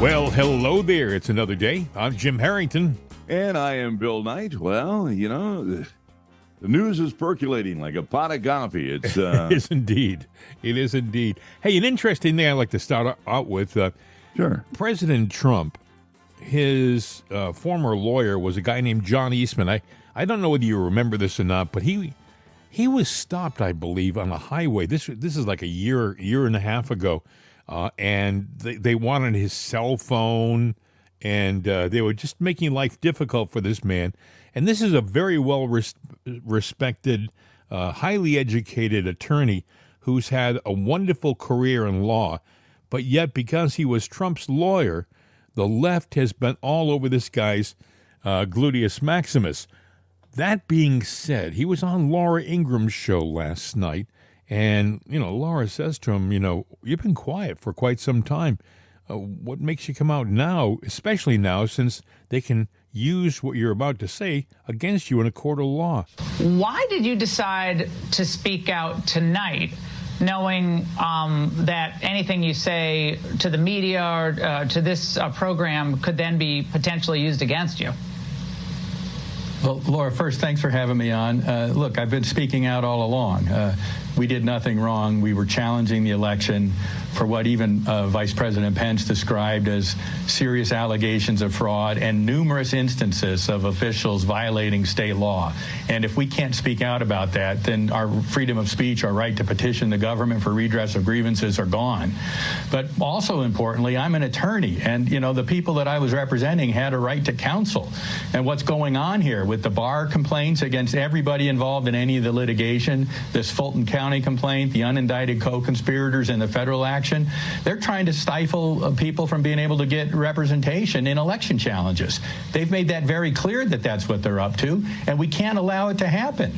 Well, hello there. It's another day. I'm Jim Harrington. And I am Bill Knight. Well, the news is percolating like a pot of coffee. It's It is indeed. It is indeed. Hey, an interesting thing I'd like to start out with. Sure. President Trump, his former lawyer was a guy named John Eastman. I don't know whether you remember this or not, but he was stopped, I believe, on a highway. This is like a year and a half ago. And they wanted his cell phone, and they were just making life difficult for this man. And this is a very well-respected, highly educated attorney who's had a wonderful career in law, but yet because he was Trump's lawyer, the left has been all over this guy's gluteus maximus. That being said, he was on Laura Ingram's show last night, and, Laura says to him, you've been quiet for quite some time. What makes you come out now, especially now, since they can use what you're about to say against you in a court of law? Why did you decide to speak out tonight, knowing that anything you say to the media or to this program could then be potentially used against you? Well, Laura, first, thanks for having me on. Look, I've been speaking out all along. We did nothing wrong. We were challenging the election for what even Vice President Pence described as serious allegations of fraud and numerous instances of officials violating state law. And if we can't speak out about that, then our freedom of speech, our right to petition the government for redress of grievances are gone. But also importantly, I'm an attorney, and the people that I was representing had a right to counsel. And what's going on here with the bar complaints against everybody involved in any of the litigation, this Fulton County complaint, the unindicted co-conspirators in the federal action, they're trying to stifle people from being able to get representation in election challenges. They've made that very clear that that's what they're up to, and we can't allow it to happen.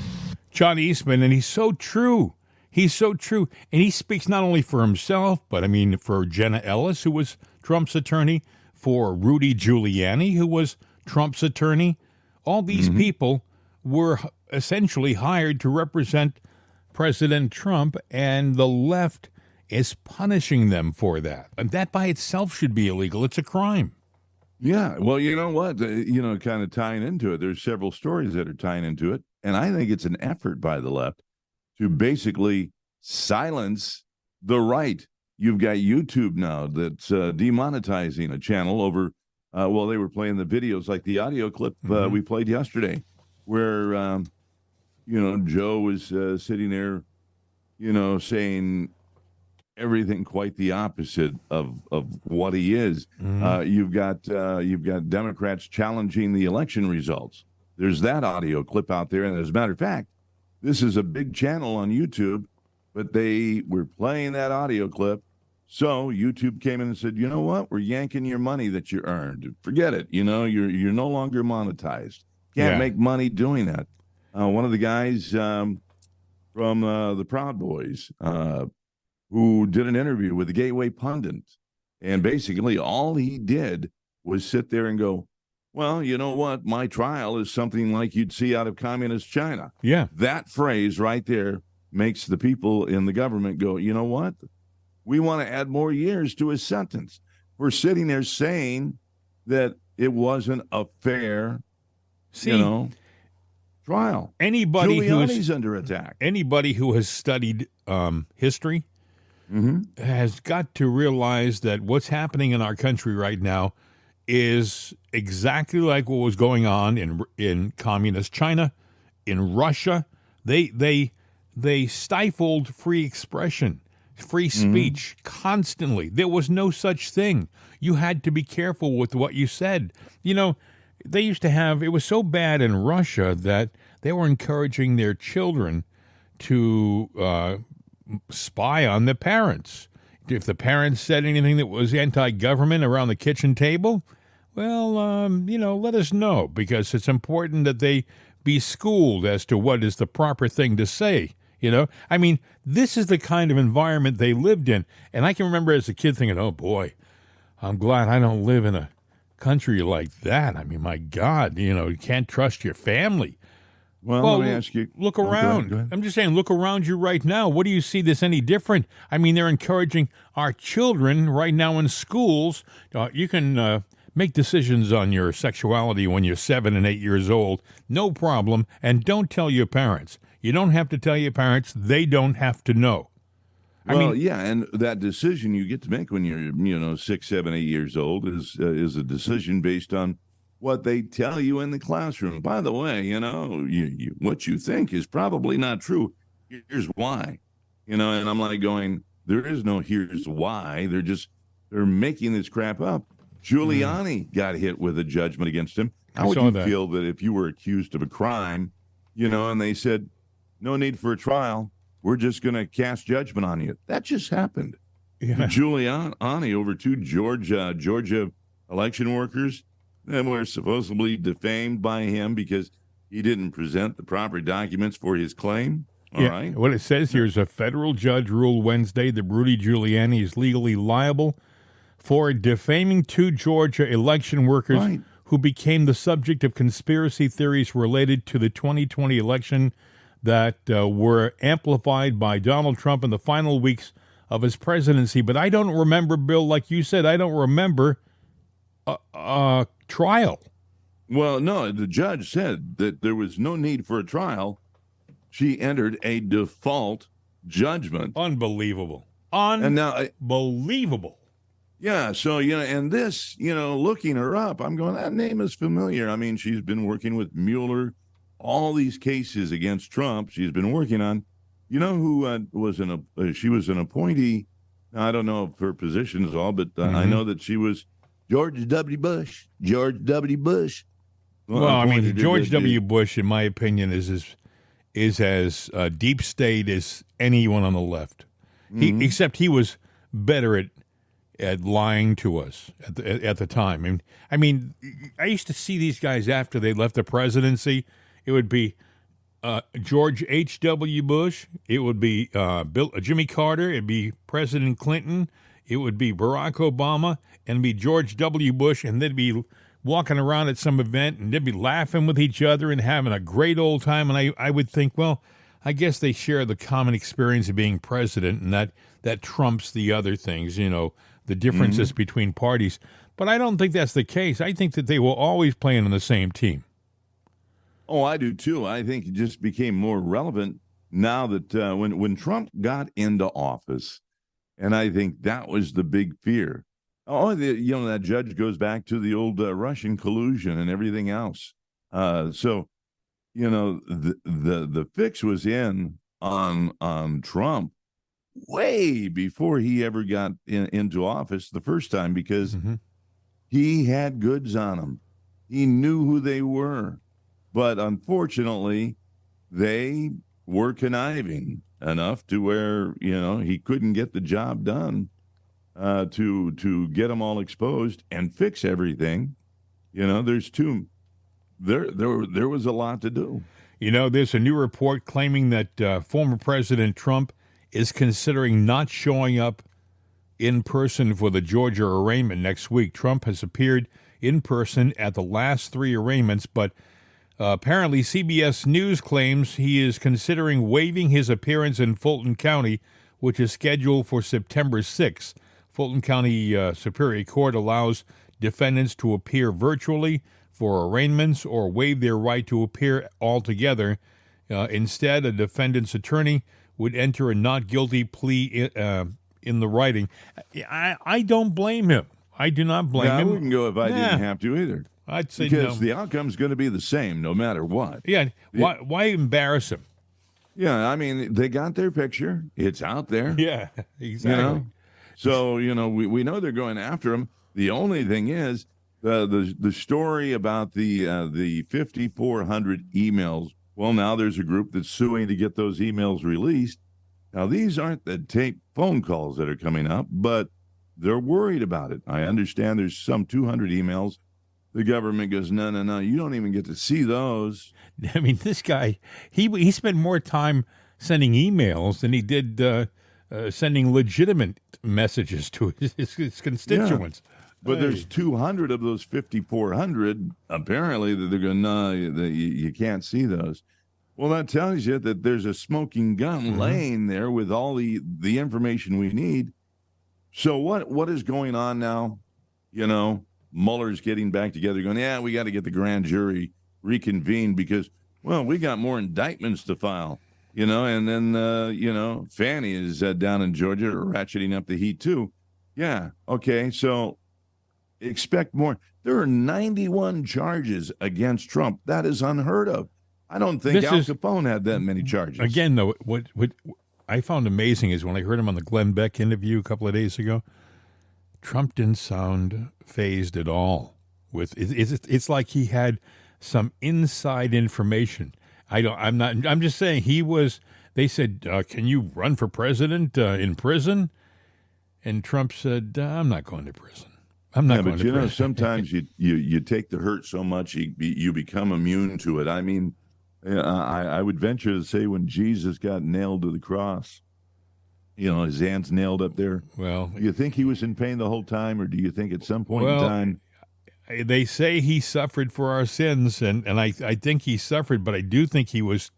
John Eastman, and he's so true. He's so true. And he speaks not only for himself, but for Jenna Ellis, who was Trump's attorney, for Rudy Giuliani, who was Trump's attorney. All these people were essentially hired to represent President Trump, and the left is punishing them for that. And that by itself should be illegal. It's a crime. Yeah. Well, you know what? Kind of tying into it, there's several stories that are tying into it. And I think it's an effort by the left to basically silence the right. You've got YouTube now that's demonetizing a channel over, they were playing the videos like the audio clip we played yesterday where, Joe was sitting there, saying everything quite the opposite of what he is. You've got Democrats challenging the election results. There's that audio clip out there. And as a matter of fact, this is a big channel on YouTube, but they were playing that audio clip. So YouTube came in and said, you know what? We're yanking your money that you earned. Forget it. You're no longer monetized. Can't make money doing that. One of the guys from the Proud Boys who did an interview with the Gateway Pundit, and basically all he did was sit there and go, well, you know what? My trial is something like you'd see out of communist China. Yeah. That phrase right there makes the people in the government go, you know what? We want to add more years to his sentence. We're sitting there saying that it wasn't a fair, trial. Giuliani's under attack. Anybody who has studied history has got to realize that what's happening in our country right now is exactly like what was going on in communist China, in Russia. They stifled free expression, free speech constantly. There was no such thing. You had to be careful with what you said. They used to have, it was so bad in Russia that they were encouraging their children to spy on the parents. If the parents said anything that was anti-government around the kitchen table, well, let us know, because it's important that they be schooled as to what is the proper thing to say. This is the kind of environment they lived in. And I can remember as a kid thinking, oh boy, I'm glad I don't live in a country like that. My God, you can't trust your family. Well, Well, let me ask you. look Oh, go ahead, around. go ahead. I'm just saying, look around you right now. What do you see this any different? I mean, they're encouraging our children right now in schools. You can make decisions on your sexuality when you're 7 and 8 years old. No problem. And don't tell your parents. You don't have to tell your parents. They don't have to know. Well, yeah, and that decision you get to make when you're, 6, 7, 8 years old is a decision based on what they tell you in the classroom. By the way, what you think is probably not true. Here's why, and I'm like going, there is no here's why. They're making this crap up. Giuliani got hit with a judgment against him. How would you feel that if you were accused of a crime, and they said, no need for a trial, we're just going to cast judgment on you? That just happened. Yeah. Giuliani over two Georgia election workers that were supposedly defamed by him because he didn't present the proper documents for his claim. All right. What it says here is a federal judge ruled Wednesday that Rudy Giuliani is legally liable for defaming two Georgia election workers who became the subject of conspiracy theories related to the 2020 election that were amplified by Donald Trump in the final weeks of his presidency. But I don't remember, Bill, like you said, I don't remember a trial. Well, no, the judge said that there was no need for a trial. She entered a default judgment. Unbelievable. Unbelievable. Yeah, so, and this, looking her up, I'm going, that name is familiar. I mean, she's been working with Mueller, all these cases against Trump she's been working on. You know who she was an appointee. I don't know if her position is all, but I know that she was George W. Bush. Well, I mean, George W. Bush, in my opinion, is as deep state as anyone on the left. Except he was better at lying to us at the time. I mean, I used to see these guys after they left the presidency. It would be George H.W. Bush. It would be Jimmy Carter. It'd be President Clinton. It would be Barack Obama, and it'd be George W. Bush, and they'd be walking around at some event, and they'd be laughing with each other and having a great old time. And I would think, well, I guess they share the common experience of being president, and that trumps the other things, the differences between parties. But I don't think that's the case. I think that they will always play on the same team. Oh, I do too. I think it just became more relevant now that when Trump got into office, and I think that was the big fear. Oh, that judge goes back to the old Russian collusion and everything else. So, the fix was in on Trump way before he ever got into office the first time, because he had goods on him. He knew who they were. But unfortunately, they were conniving enough to where, he couldn't get the job done to get them all exposed and fix everything. There was a lot to do. There's a new report claiming that former President Trump is considering not showing up in person for the Georgia arraignment next week. Trump has appeared in person at the last 3 arraignments, but apparently, CBS News claims he is considering waiving his appearance in Fulton County, which is scheduled for September 6th. Fulton County Superior Court allows defendants to appear virtually for arraignments or waive their right to appear altogether. Instead, a defendant's attorney would enter a not guilty plea in the writing. I don't blame him. I do not blame him. I wouldn't go if I didn't have to either. I'd say because no. The outcome's going to be the same no matter what. Yeah. Why embarrass him? Yeah, I mean, they got their picture. It's out there. Yeah, exactly. So, we know they're going after him. The only thing is the story about the 5,400 emails. Well, now there's a group that's suing to get those emails released. Now, these aren't the tape phone calls that are coming up, but they're worried about it. I understand there's some 200 emails. The government goes, no, you don't even get to see those. I mean, this guy, he spent more time sending emails than he did sending legitimate messages to his constituents. Yeah. But there's 200 of those 5,400, apparently, that they're going, no, you can't see those. Well, that tells you that there's a smoking gun laying there with all the information we need. So what is going on now? Mueller's getting back together going, yeah, we got to get the grand jury reconvened because, well, we got more indictments to file, and then, Fannie is down in Georgia ratcheting up the heat too. Yeah. Okay. So expect more. There are 91 charges against Trump. That is unheard of. I don't think Al Capone had that many charges. Again, though, what I found amazing is when I heard him on the Glen Beck interview a couple of days ago, Trump didn't sound fazed at all. It's like he had some inside information. I'm just saying he was. They said, "Can you run for president in prison?" And Trump said, "I'm not going to prison. I'm not going to prison." Sometimes you take the hurt so much you become immune to it. I mean, I would venture to say when Jesus got nailed to the cross, his hands nailed up there. Well, do you think he was in pain the whole time, or do you think at some point in time? They say he suffered for our sins, and I think he suffered, but I do think he was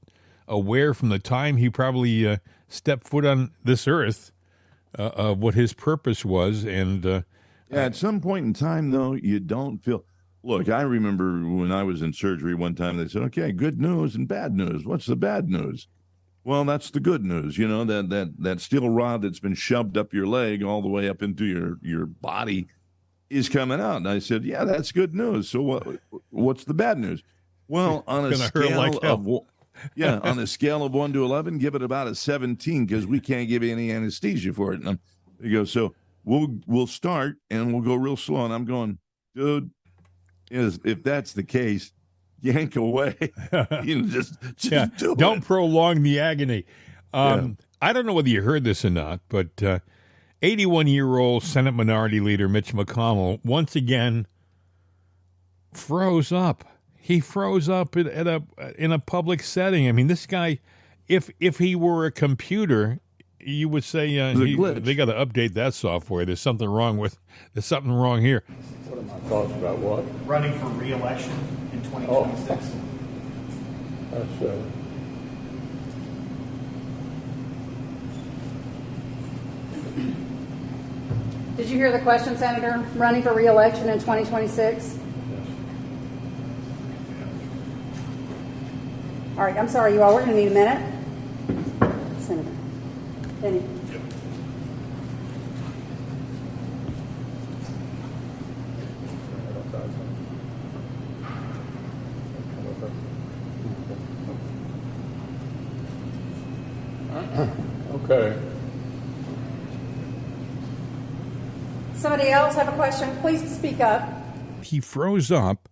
aware from the time he probably stepped foot on this earth of what his purpose was. And at some point in time, though, you don't feel. Look, I remember when I was in surgery one time, they said, okay, good news and bad news. What's the bad news? Well, that's the good news, that steel rod that's been shoved up your leg all the way up into your body is coming out. And I said, yeah, that's good news. So what's the bad news? Well, on a scale on a scale of 1 to 11, give it about a 17 because we can't give you any anesthesia for it. And he goes, so we'll start and we'll go real slow. And I'm going, dude, if that's the case, yank away. Just do it. Don't prolong the agony. I don't know whether you heard this or not, but 81-year-old Senate Minority Leader Mitch McConnell once again froze up. He froze up in a public setting. I mean, this guy, if he were a computer, you would say they got to update that software. There's something wrong here. What are my thoughts about what? Running for re-election in 2026. That's Did you hear the question, Senator? Running for re-election in 2026? All right, I'm sorry, you all. We're going to need a minute. Senator. Benny. Okay. Somebody else have a question? Please speak up. He froze up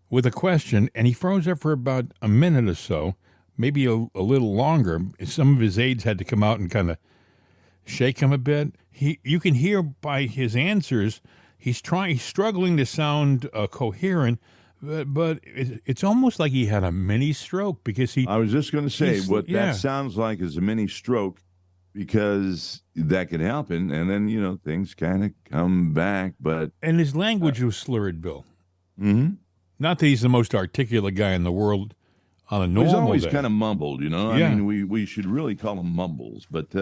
with a question, and he froze up for about a minute or so, maybe a little longer. Some of his aides had to come out and kind of shake him a bit. You can hear by his answers, he's struggling to sound coherent, but it's almost like he had a mini stroke because he. I was just going to say that sounds like is a mini stroke, because that could happen, and then things kind of come back. And his language was slurred, Bill. Mm-hmm. Not that he's the most articulate guy in the world on a normal day. He's always kind of mumbled, I mean, we should really call him mumbles, but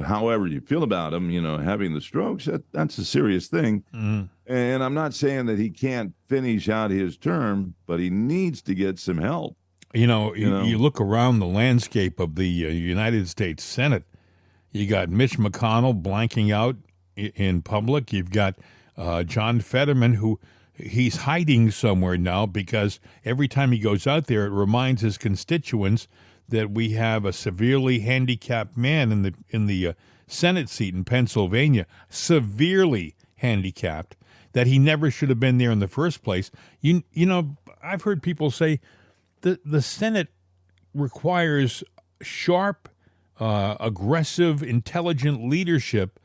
however you feel about him, having the strokes, that's a serious thing. Mm-hmm. And I'm not saying that he can't finish out his term, but he needs to get some help. You look around the landscape of the United States Senate. You got Mitch McConnell blanking out in public. You've got John Fetterman, who he's hiding somewhere now because every time he goes out there, it reminds his constituents that we have a severely handicapped man in the Senate seat in Pennsylvania, severely handicapped, that he never should have been there in the first place. I've heard people say the Senate requires sharp, aggressive, intelligent leadership,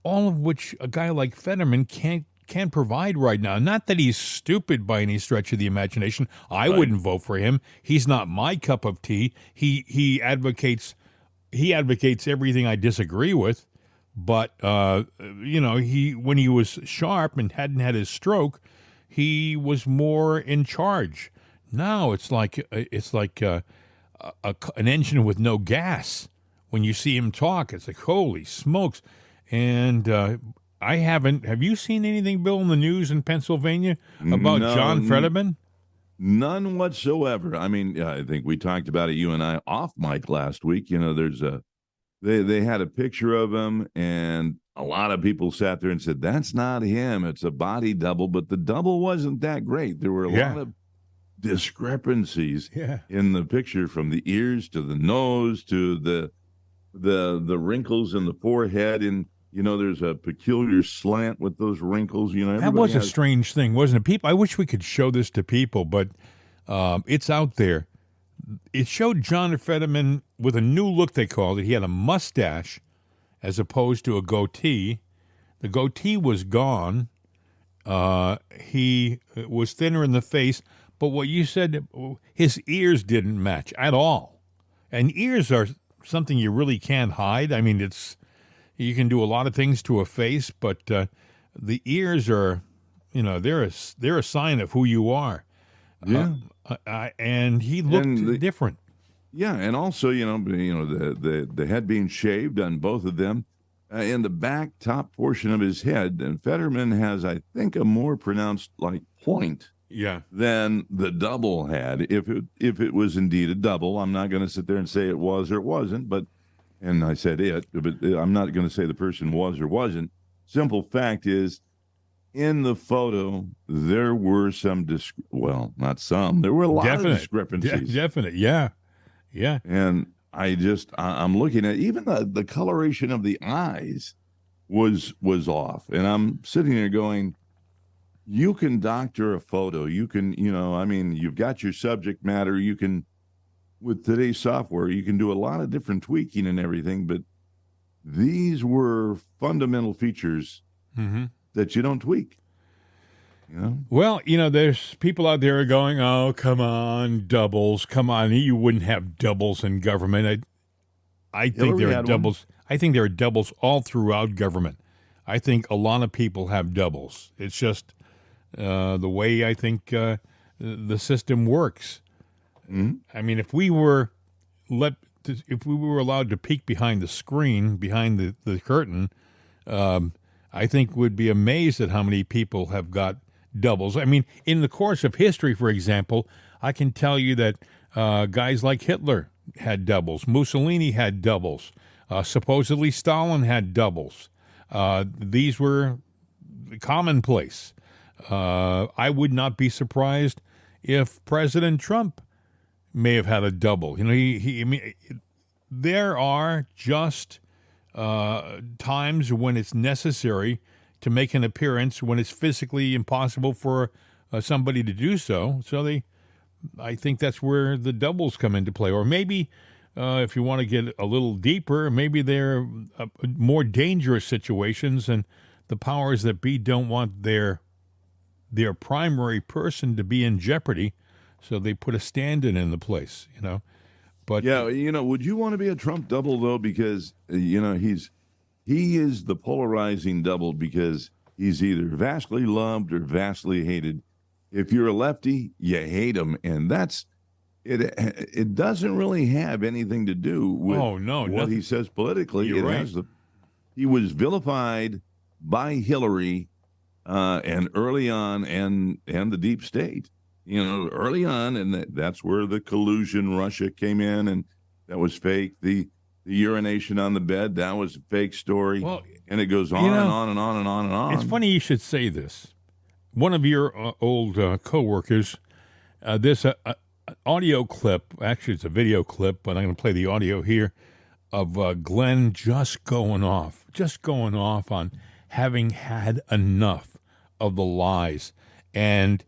all of which a guy like Fetterman can't provide right now. Not that he's stupid by any stretch of the imagination. I wouldn't vote for him. He's not my cup of tea. He advocates everything I disagree with. But when he was sharp and hadn't had his stroke, he was more in charge. Now it's like an engine with no gas. When you see him talk, it's like, holy smokes. And I haven't. Have you seen anything, Bill, in the news in Pennsylvania about John Fetterman? None whatsoever. I mean, I think we talked about it, you and I, off mic last week. You know, there's they had a picture of him, and a lot of people sat there and said, that's not him. It's a body double, but the double wasn't that great. There were a lot of discrepancies in the picture, from the ears to the nose to the wrinkles in the forehead, and there's a peculiar slant with those wrinkles. That was a strange thing, wasn't it? People, I wish we could show this to people, but it's out there. It showed John Fetterman with a new look, they called it. He had a mustache as opposed to a goatee. The goatee was gone. He was thinner in the face, but what you said, his ears didn't match at all. And ears are something you really can't hide. I mean, you can do a lot of things to a face, but the ears are, they're a sign of who you are. Yeah. And he looked different. Yeah, and also, the head being shaved on both of them. In the back top portion of his head, and Fetterman has, I think, a more pronounced point than the double had. If it was indeed a double, I'm not going to sit there and say it was or it wasn't, but I said it, but I'm not going to say the person was or wasn't. Simple fact is, in the photo, there were some not some. There were a lot of discrepancies. Definite, yeah. And I'm looking at even the coloration of the eyes was off, and I'm sitting there going, you can doctor a photo. You can, you've got your subject matter. You can, with today's software, you can do a lot of different tweaking and everything, but these were fundamental features that you don't tweak. Well, there's people out there going, oh, come on, doubles. Come on. You wouldn't have doubles in government. I think there are doubles. I think there are doubles all throughout government. I think a lot of people have doubles. It's just the way I think the system works. Mm-hmm. I mean, if we were allowed to peek behind the screen, behind the curtain, I think we'd be amazed at how many people have got doubles. I mean, in the course of history, for example, I can tell you that guys like Hitler had doubles. Mussolini had doubles. Supposedly Stalin had doubles. These were commonplace. I would not be surprised if President Trump may have had a double. There are just times when it's necessary to make an appearance when it's physically impossible for somebody to do so. So I think that's where the doubles come into play. Or maybe if you want to get a little deeper, maybe they're more dangerous situations, and the powers that be don't want their primary person to be in jeopardy, so they put a stand-in the place, But would you want to be a Trump double, though? Because, he is the polarizing double, because he's either vastly loved or vastly hated. If you're a lefty, you hate him, and that's it. It doesn't really have anything to do with what he says politically. You're right. He was vilified by Hillary and early on, and the deep state. Early on, and that's where the collusion Russia came in, and that was fake. The urination on the bed, that was a fake story. Well, and it goes on and on and on and on and on. It's funny you should say this. One of your old co-workers, this audio clip, actually it's a video clip, but I'm going to play the audio here, of Glenn just going off on having had enough of the lies. And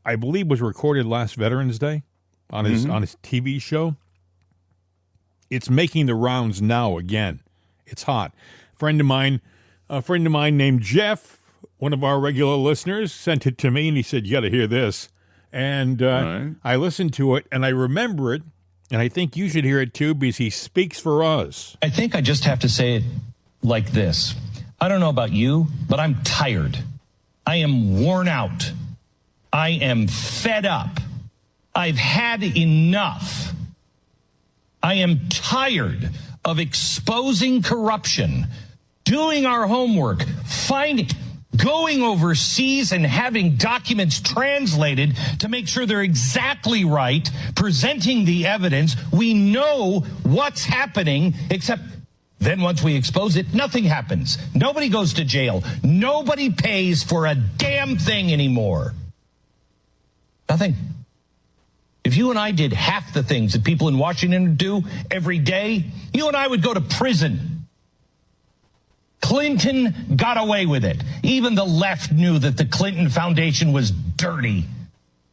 I believe was recorded last Veterans Day on his TV show. It's making the rounds now again. It's hot. A friend of mine named Jeff, one of our regular listeners, sent it to me, and he said, you got to hear this. And right. I listened to it, and I remember it, and I think you should hear it too, because he speaks for us. I think I just have to say it like this. I don't know about you, but I'm tired. I am worn out. I am fed up. I've had enough. I am tired of exposing corruption, doing our homework, going overseas and having documents translated to make sure they're exactly right, presenting the evidence. We know what's happening, except then once we expose it, nothing happens. Nobody goes to jail. Nobody pays for a damn thing anymore. Nothing. If you and I did half the things that people in Washington do every day, you and I would go to prison. Clinton got away with it. Even the left knew that the Clinton Foundation was dirty.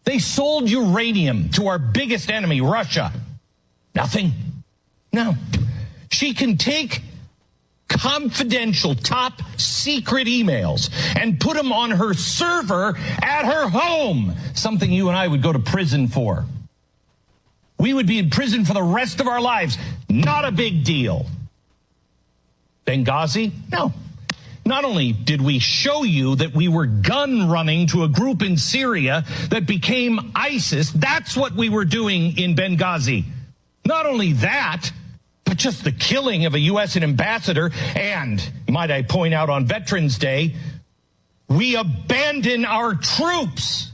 They sold uranium to our biggest enemy, Russia. Nothing. No. She can take confidential, top secret emails and put them on her server at her home, something you and I would go to prison for. We would be in prison for the rest of our lives. Not a big deal. Benghazi? No. Not only did we show you that we were gun running to a group in Syria that became ISIS, that's what we were doing in Benghazi. Not only that, but just the killing of a U.S. ambassador, and, might I point out, on Veterans Day, we abandon our troops.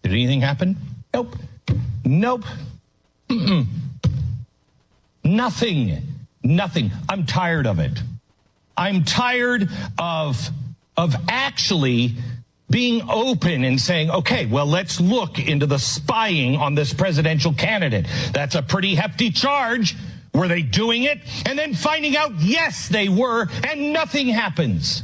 Did anything happen? Nope. Nope. Nothing. Nothing. I'm tired of it. I'm tired of actually being open and saying, okay, well, let's look into the spying on this presidential candidate. That's a pretty hefty charge. Were they doing it? And then finding out, yes, they were, and nothing happens.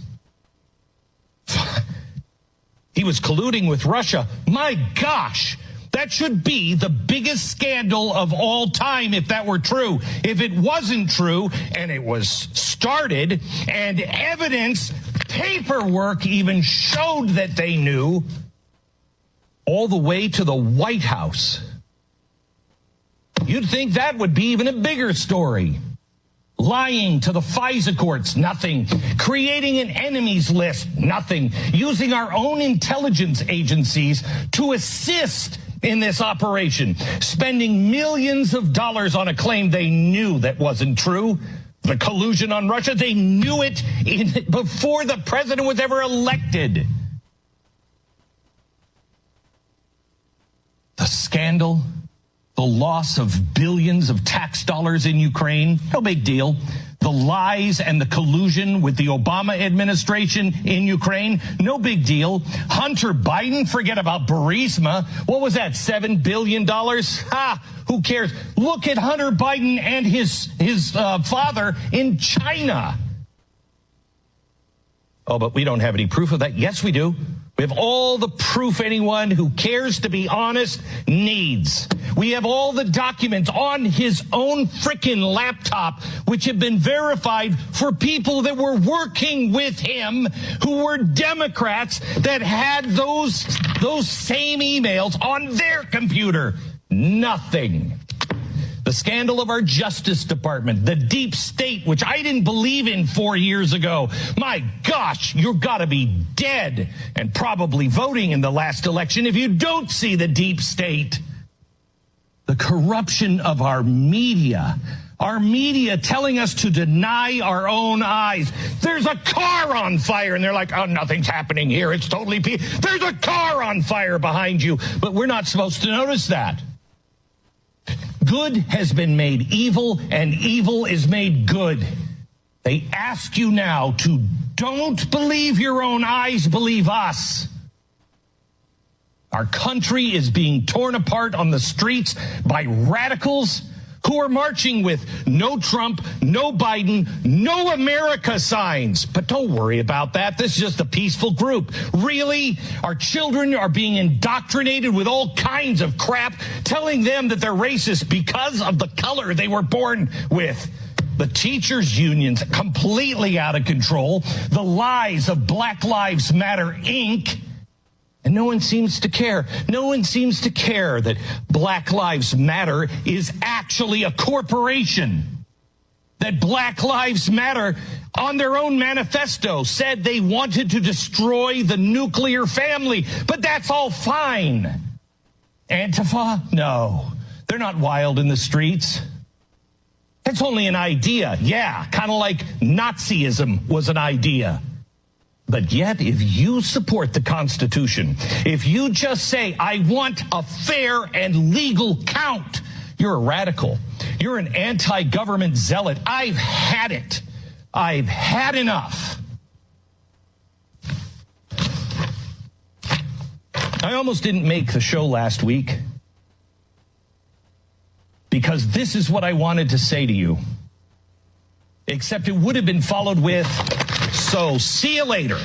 He was colluding with Russia. My gosh, that should be the biggest scandal of all time if that were true. If it wasn't true, and it was started, and evidence, paperwork even showed that they knew, all the way to the White House. You'd think that would be even a bigger story. Lying to the FISA courts, nothing. Creating an enemies list, nothing. Using our own intelligence agencies to assist in this operation. Spending millions of dollars on a claim they knew that wasn't true. The collusion on Russia, they knew it before the president was ever elected. The scandal, the loss of billions of tax dollars in Ukraine, no big deal. The lies and the collusion with the Obama administration in Ukraine, no big deal. Hunter Biden, forget about Burisma. What was that, $7 billion? Who cares? Look at Hunter Biden and his father in China. Oh, but we don't have any proof of that. Yes, we do. We have all the proof anyone who cares to be honest needs. We have all the documents on his own frickin' laptop, which have been verified for people that were working with him, who were Democrats that had those same emails on their computer. Nothing. The scandal of our Justice Department, the deep state, which I didn't believe in 4 years ago. My gosh, you've got to be dead and probably voting in the last election if you don't see the deep state. The corruption of our media telling us to deny our own eyes. There's a car on fire, and they're like, oh, nothing's happening here. It's totally peaceful. There's a car on fire behind you, but we're not supposed to notice that. Good has been made evil, and evil is made good. They ask you now to don't believe your own eyes, believe us. Our country is being torn apart on the streets by radicals who are marching with no Trump, no Biden, no America signs. But don't worry about that. This is just a peaceful group. Really? Our children are being indoctrinated with all kinds of crap, telling them that they're racist because of the color they were born with. The teachers' unions completely out of control. The lies of Black Lives Matter, Inc., and no one seems to care. No one seems to care that Black Lives Matter is actually a corporation. that Black Lives Matter on their own manifesto said they wanted to destroy the nuclear family, but that's all fine. Antifa? No, they're not wild in the streets. It's only an idea. Yeah, kind of like Nazism was an idea. But yet, if you support the Constitution, if you just say, I want a fair and legal count, you're a radical. You're an anti-government zealot. I've had it. I've had enough. I almost didn't make the show last week because this is what I wanted to say to you. Except it would have been followed with, so see you later.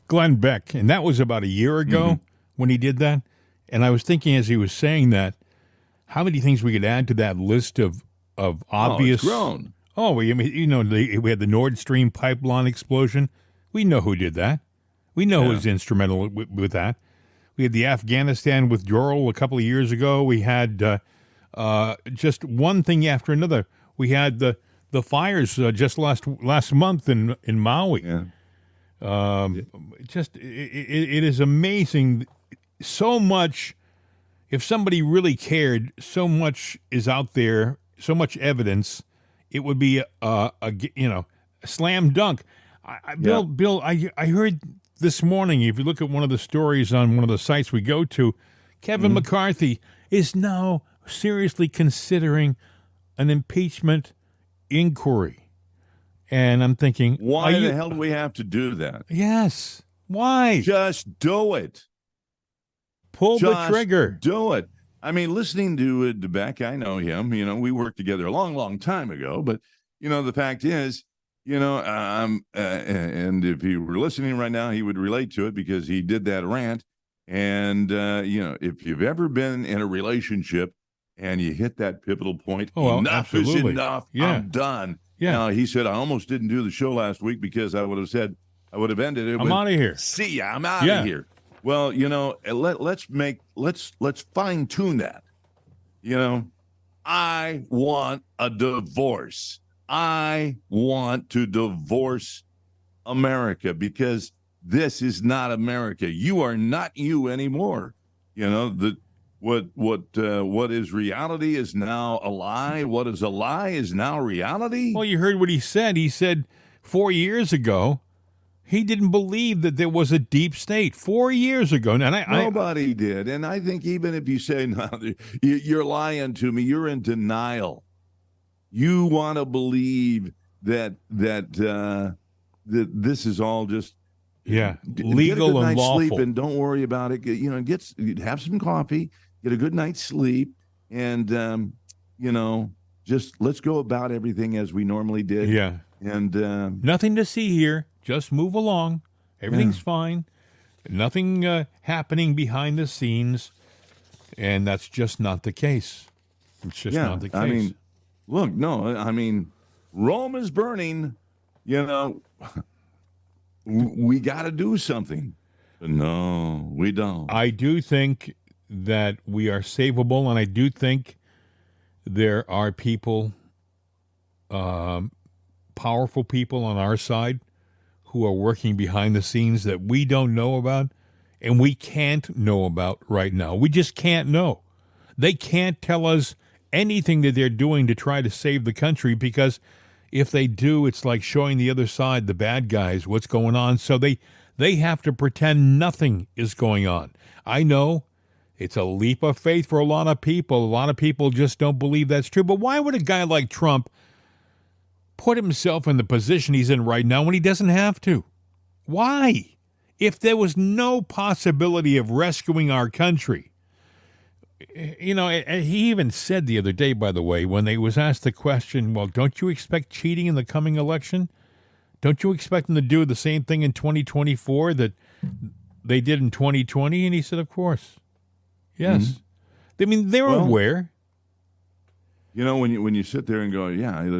Glen Beck, and that was about a year ago when he did that. And I was thinking as he was saying that, how many things we could add to that list of obvious. Oh, it's grown. Oh, we had the Nord Stream pipeline explosion. We know who did that. We know who was instrumental with that. We had the Afghanistan withdrawal a couple of years ago. We had just one thing after another. We had the fires just last month in Maui. Yeah. It is amazing. So much. If somebody really cared, so much is out there, so much evidence. It would be a slam dunk. Bill, I heard this morning. If you look at one of the stories on one of the sites we go to, Kevin McCarthy is now seriously considering an impeachment inquiry, and I'm thinking, why the hell do we have to do that? Yes, why? Just do it. Pull the trigger. Do it. I mean, listening to Beck, I know him. We worked together a long, long time ago. But, the fact is, and if he were listening right now, he would relate to it because he did that rant. And, if you've ever been in a relationship and you hit that pivotal point, enough is enough. Yeah. I'm done. Yeah. Now, he said, I almost didn't do the show last week because I would have ended it. I'm out of here. See ya. I'm out of here. Well, let's fine tune that. I want a divorce. I want to divorce America because this is not America. You are not you anymore. What is reality is now a lie. What is a lie is now reality. Well, you heard what he said. He said 4 years ago, he didn't believe that there was a deep state 4 years ago. And nobody did. And I think even if you say, no, you're lying to me, you're in denial. You want to believe that this is all just legal and lawful. Sleep and don't worry about it. Have some coffee, get a good night's sleep, and just let's go about everything as we normally did. Yeah. And nothing to see here. Just move along. Everything's fine. Nothing happening behind the scenes. And that's just not the case. It's just not the case. I mean, look, Rome is burning. We got to do something. But no, we don't. I do think that we are savable, and I do think there are people, powerful people on our side who are working behind the scenes that we don't know about and we can't know about right now. We just can't know. They can't tell us anything that they're doing to try to save the country because if they do, it's like showing the other side, the bad guys, what's going on. So they have to pretend nothing is going on. I know it's a leap of faith for a lot of people. A lot of people just don't believe that's true. But why would a guy like Trump put himself in the position he's in right now when he doesn't have to? Why? If there was no possibility of rescuing our country, he even said the other day, by the way, when they was asked the question, well, don't you expect cheating in the coming election? Don't you expect them to do the same thing in 2024 that they did in 2020? And he said, of course. Yes. Mm-hmm. I mean, they're aware. When you sit there and go,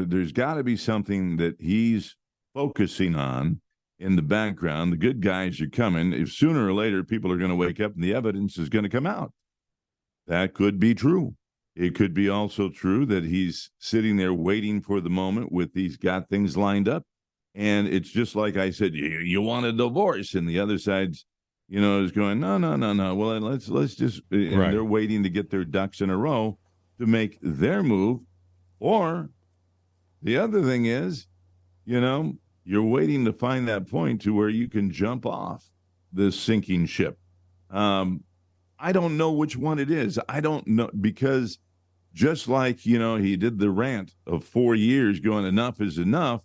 there's got to be something that he's focusing on in the background. The good guys are coming. If sooner or later people are going to wake up and the evidence is going to come out. That could be true. It could be also true that he's sitting there waiting for the moment with he's got things lined up. And it's just like I said, you want a divorce, and the other side's, is going, no. Well, let's just, and Right. They're waiting to get their ducks in a row to make their move. Or the other thing is, you're waiting to find that point to where you can jump off this sinking ship. I don't know which one it is. I don't know, because just like, he did the rant of 4 years going, enough is enough.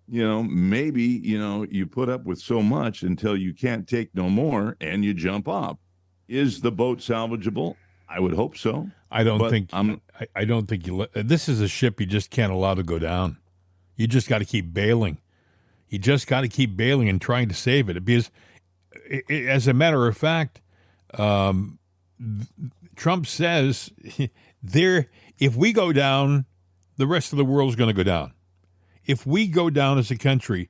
Maybe, you put up with so much until you can't take no more and you jump off. Is the boat salvageable? I would hope so. I don't think this is a ship you just can't allow to go down. You just got to keep bailing. You just got to keep bailing and trying to save it. Because, as a matter of fact, Trump says if we go down, the rest of the world's going to go down. If we go down as a country,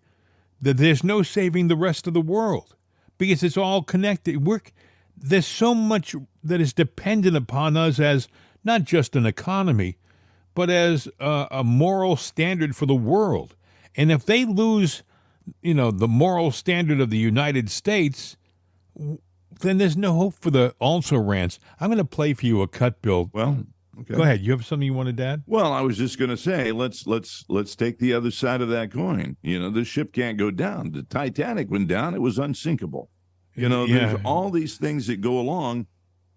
that there's no saving the rest of the world because it's all connected. There's so much that is dependent upon us as not just an economy, but as a moral standard for the world. And if they lose, the moral standard of the United States, then there's no hope for the also rants. I'm going to play for you a cut, Bill. Well, okay. Go ahead. You have something you wanted to add? Well, I was just going to say, let's take the other side of that coin. The ship can't go down. The Titanic went down. It was unsinkable. There's all these things that go along.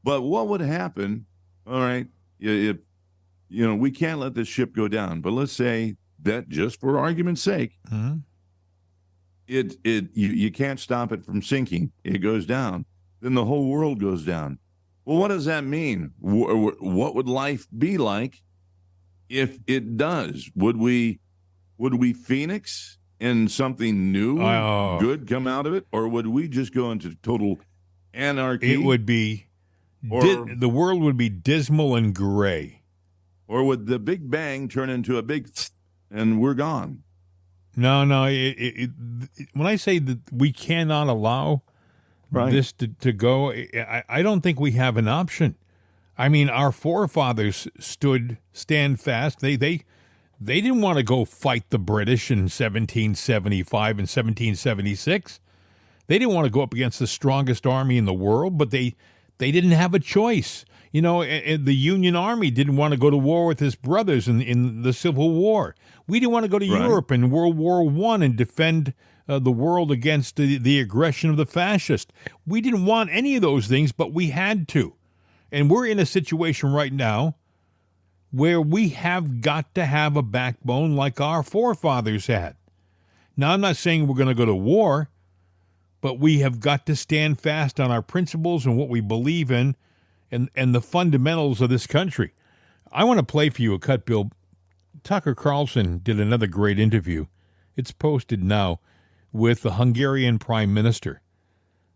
But what would happen? All right, if we can't let this ship go down. But let's say that, just for argument's sake, you can't stop it from sinking. It goes down. Then the whole world goes down. Well, what does that mean? What would life be like if it does? Would we phoenix and something new, good come out of it? Or would we just go into total anarchy? It would be, the world would be dismal and gray. Or would the Big Bang turn into a big and we're gone? No. When I say that we cannot allow this to go, I don't think we have an option. I mean, our forefathers stand fast. They didn't want to go fight the British in 1775 and 1776. They didn't want to go up against the strongest army in the world, but they didn't have a choice. The Union Army didn't want to go to war with his brothers in the Civil War. We didn't want to go to Europe in World War I and defend the world against the aggression of the fascists. We didn't want any of those things, but we had to. And we're in a situation right now where we have got to have a backbone like our forefathers had. Now, I'm not saying we're going to go to war, but we have got to stand fast on our principles and what we believe in and the fundamentals of this country. I want to play for you a cut, Bill. Tucker Carlson did another great interview. It's posted now with the Hungarian Prime Minister.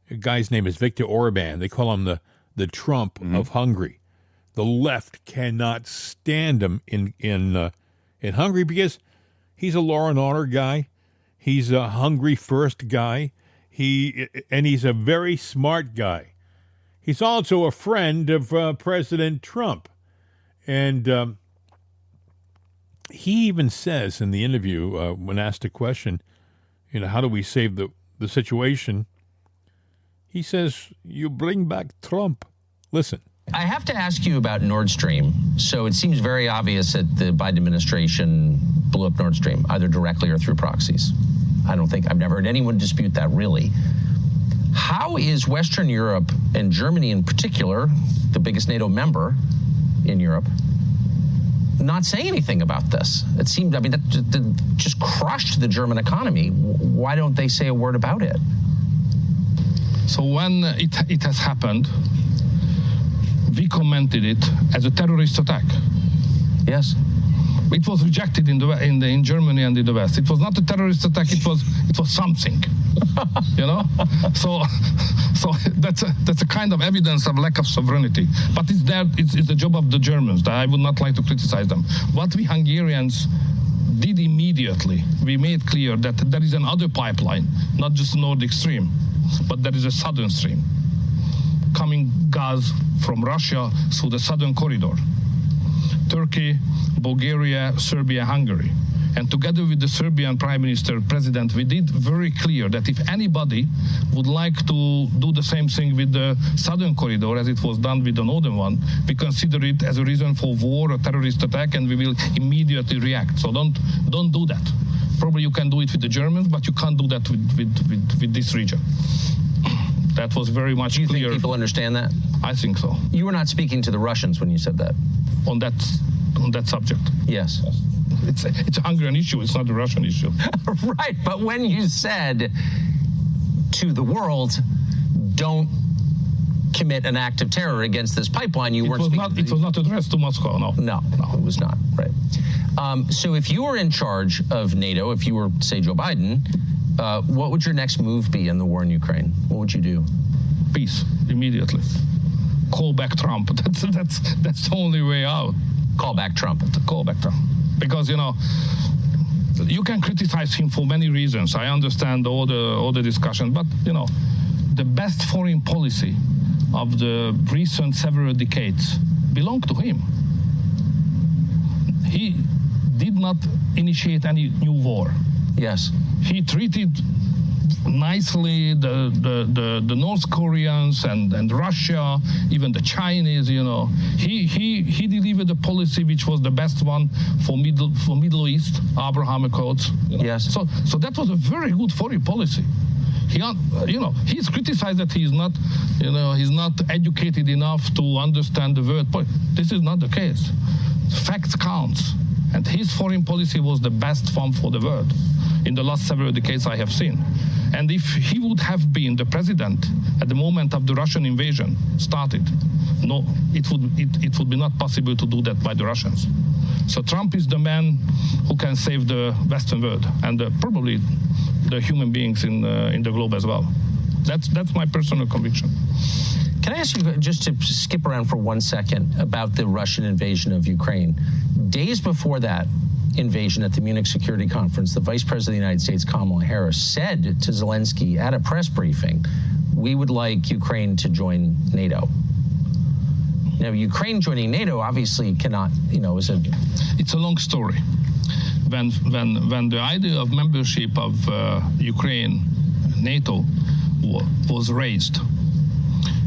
The guy's name is Viktor Orban. They call him the Trump of Hungary. The left cannot stand him in Hungary because he's a law and order guy. He's a Hungary first guy. He's a very smart guy. He's also a friend of President Trump. And he even says in the interview, when asked a question, how do we save the situation? He says, you bring back Trump. Listen. I have to ask you about Nord Stream. So it seems very obvious that the Biden administration blew up Nord Stream, either directly or through proxies. I've never heard anyone dispute that, really. How is Western Europe, and Germany in particular, the biggest NATO member in Europe, not saying anything about this? It seemed, that just crushed the German economy. Why don't they say a word about it? So when it has happened, we commented it as a terrorist attack. Yes. It was rejected in Germany and in the West. It was not a terrorist attack. It was something, So that's a kind of evidence of lack of sovereignty. But it's the job of the Germans. I would not like to criticize them. What we Hungarians did immediately, we made clear that there is another pipeline, not just Nordic Stream, but there is a Southern Stream coming gas from Russia through the Southern Corridor. Turkey, Bulgaria, Serbia, Hungary. And together with the Serbian Prime Minister, President, we did very clear that if anybody would like to do the same thing with the southern corridor as it was done with the northern one, we consider it as a reason for war or terrorist attack, and we will immediately react. So don't do that. Probably you can do it with the Germans, but you can't do that with this region. That was very much clear. Do you think people understand that? I think so. You were not speaking to the Russians when you said that. On that subject. Yes. It's a Hungarian issue. It's not a Russian issue. Right. But when you said to the world, don't commit an act of terror against this pipeline, you weren't speaking. It was not addressed to Moscow, no. No, it was not. Right. So if you were in charge of NATO, if you were, say, Joe Biden, what would your next move be in the war in Ukraine? What would you do? Peace, immediately. Call back Trump. That's the only way out. Call back Trump. Call back Trump. Because, you can criticize him for many reasons. I understand all the discussion, but, the best foreign policy of the recent several decades belonged to him. He did not initiate any new war. Yes. He treated nicely the North Koreans and Russia, even the Chinese. He delivered a policy which was the best one for Middle East, Abraham Accords. Yes. So that was a very good foreign policy. He's criticized that he's not educated enough to understand the word. But this is not the case. Facts counts, and his foreign policy was the best one for the world in the last several decades I have seen. And if he would have been the president at the moment of the Russian invasion started, no, it would be not possible to do that by the Russians. So Trump is the man who can save the Western world and probably the human beings in the globe as well. That's my personal conviction. Can I ask you, just to skip around for 1 second, about the Russian invasion of Ukraine? Days before that invasion at the Munich Security Conference, the Vice President of the United States, Kamala Harris, said to Zelensky at a press briefing, we would like Ukraine to join NATO. Now, Ukraine joining NATO obviously cannot, is a... It's a long story. When the idea of membership of Ukraine, NATO, was raised,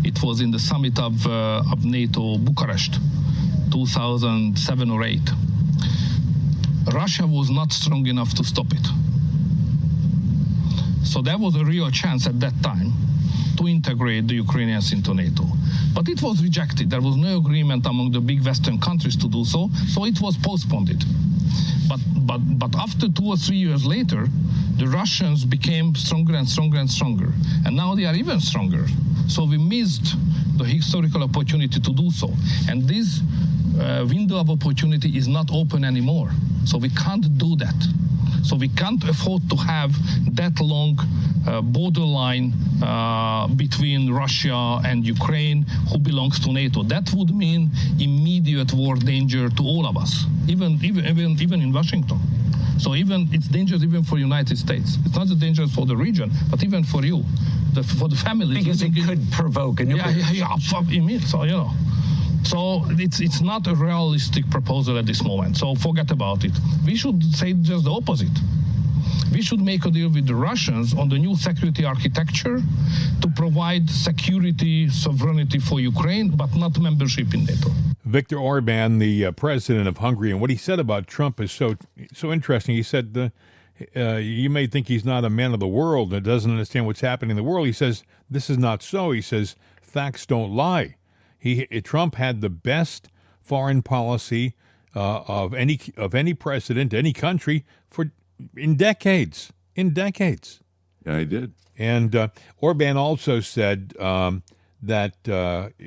it was in the summit of NATO Bucharest, 2007 or 8. Russia was not strong enough to stop it. So there was a real chance at that time to integrate the Ukrainians into NATO. But it was rejected. There was no agreement among the big Western countries to do so, so it was postponed. But after 2 or 3 years later, the Russians became stronger and stronger and stronger. And now they are even stronger. So we missed the historical opportunity to do so. And this window of opportunity is not open anymore. So we can't do that. So we can't afford to have that long borderline between Russia and Ukraine, who belongs to NATO. That would mean immediate war danger to all of us, even in Washington. So it's dangerous even for the United States. It's not dangerous for the region, but even for you, for the families. Because it could provoke a nuclear... So it's not a realistic proposal at this moment. So forget about it. We should say just the opposite. We should make a deal with the Russians on the new security architecture to provide security, sovereignty for Ukraine, but not membership in NATO. Viktor Orban, the president of Hungary, and what he said about Trump is so interesting. He said, you may think he's not a man of the world and doesn't understand what's happening in the world. He says, this is not so. He says, facts don't lie. Trump had the best foreign policy of any president, any country in decades. Yeah, he did. And Orban also said that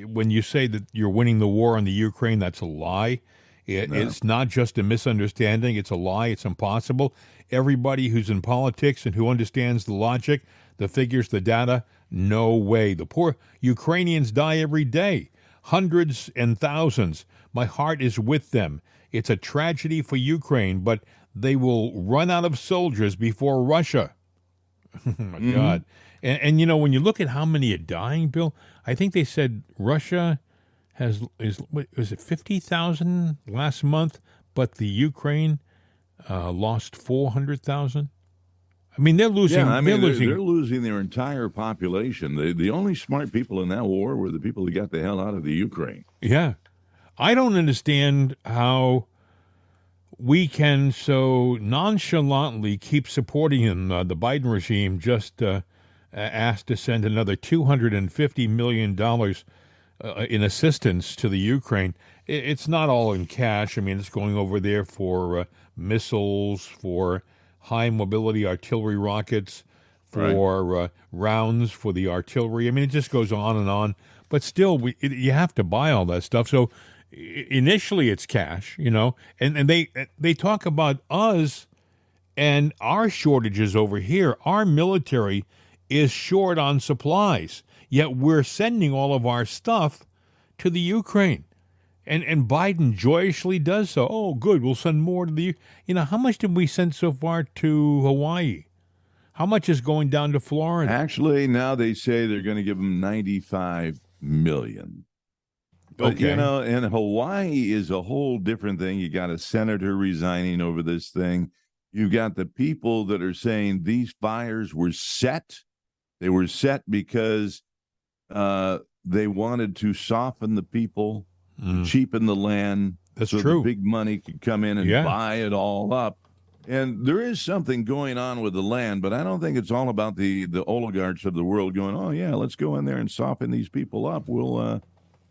when you say that you're winning the war in the Ukraine, that's a lie. It's not just a misunderstanding. It's a lie. It's impossible. Everybody who's in politics and who understands the logic, the figures, the data, no way. The poor Ukrainians die every day. Hundreds and thousands. My heart is with them. It's a tragedy for Ukraine, but they will run out of soldiers before Russia. Oh, my God. And when you look at how many are dying, Bill, I think they said Russia what was it 50,000 last month, but the Ukraine lost 400,000. I mean, they're losing. Yeah, I mean, they're losing their entire population. The only smart people in that war were the people who got the hell out of the Ukraine. Yeah, I don't understand how we can so nonchalantly keep supporting him. The Biden regime just asked to send another $250 million in assistance to the Ukraine. It's not all in cash. I mean, it's going over there for missiles, for high mobility artillery rockets, for rounds for the artillery. I mean, it just goes on and on. But still, you have to buy all that stuff. So initially it's cash, and they talk about us and our shortages over here. Our military is short on supplies, yet we're sending all of our stuff to the Ukraine. And Biden joyously does so. Oh, good, we'll send more to the... how much did we send so far to Hawaii? How much is going down to Florida? Actually, now they say they're going to give them $95 million. But, okay. And Hawaii is a whole different thing. You got a senator resigning over this thing. You've got the people that are saying these fires were set. They were set because they wanted to soften the people, cheapen the land. That's so true. The big money could come in and buy it all up. And there is something going on with the land, but I don't think it's all about the oligarchs of the world going, oh, yeah, let's go in there and soften these people up. We'll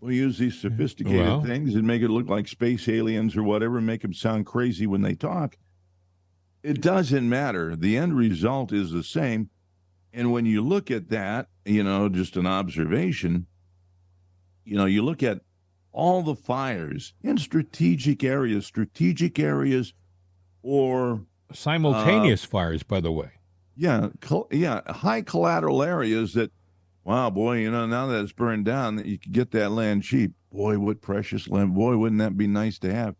use these sophisticated things and make it look like space aliens or whatever, and make them sound crazy when they talk. It doesn't matter. The end result is the same. And when you look at that, just an observation, you look at all the fires in strategic areas or simultaneous fires, by the way. High collateral areas that, wow, boy, now that it's burned down, that you could get that land cheap. Boy, what precious land. Boy, wouldn't that be nice to have?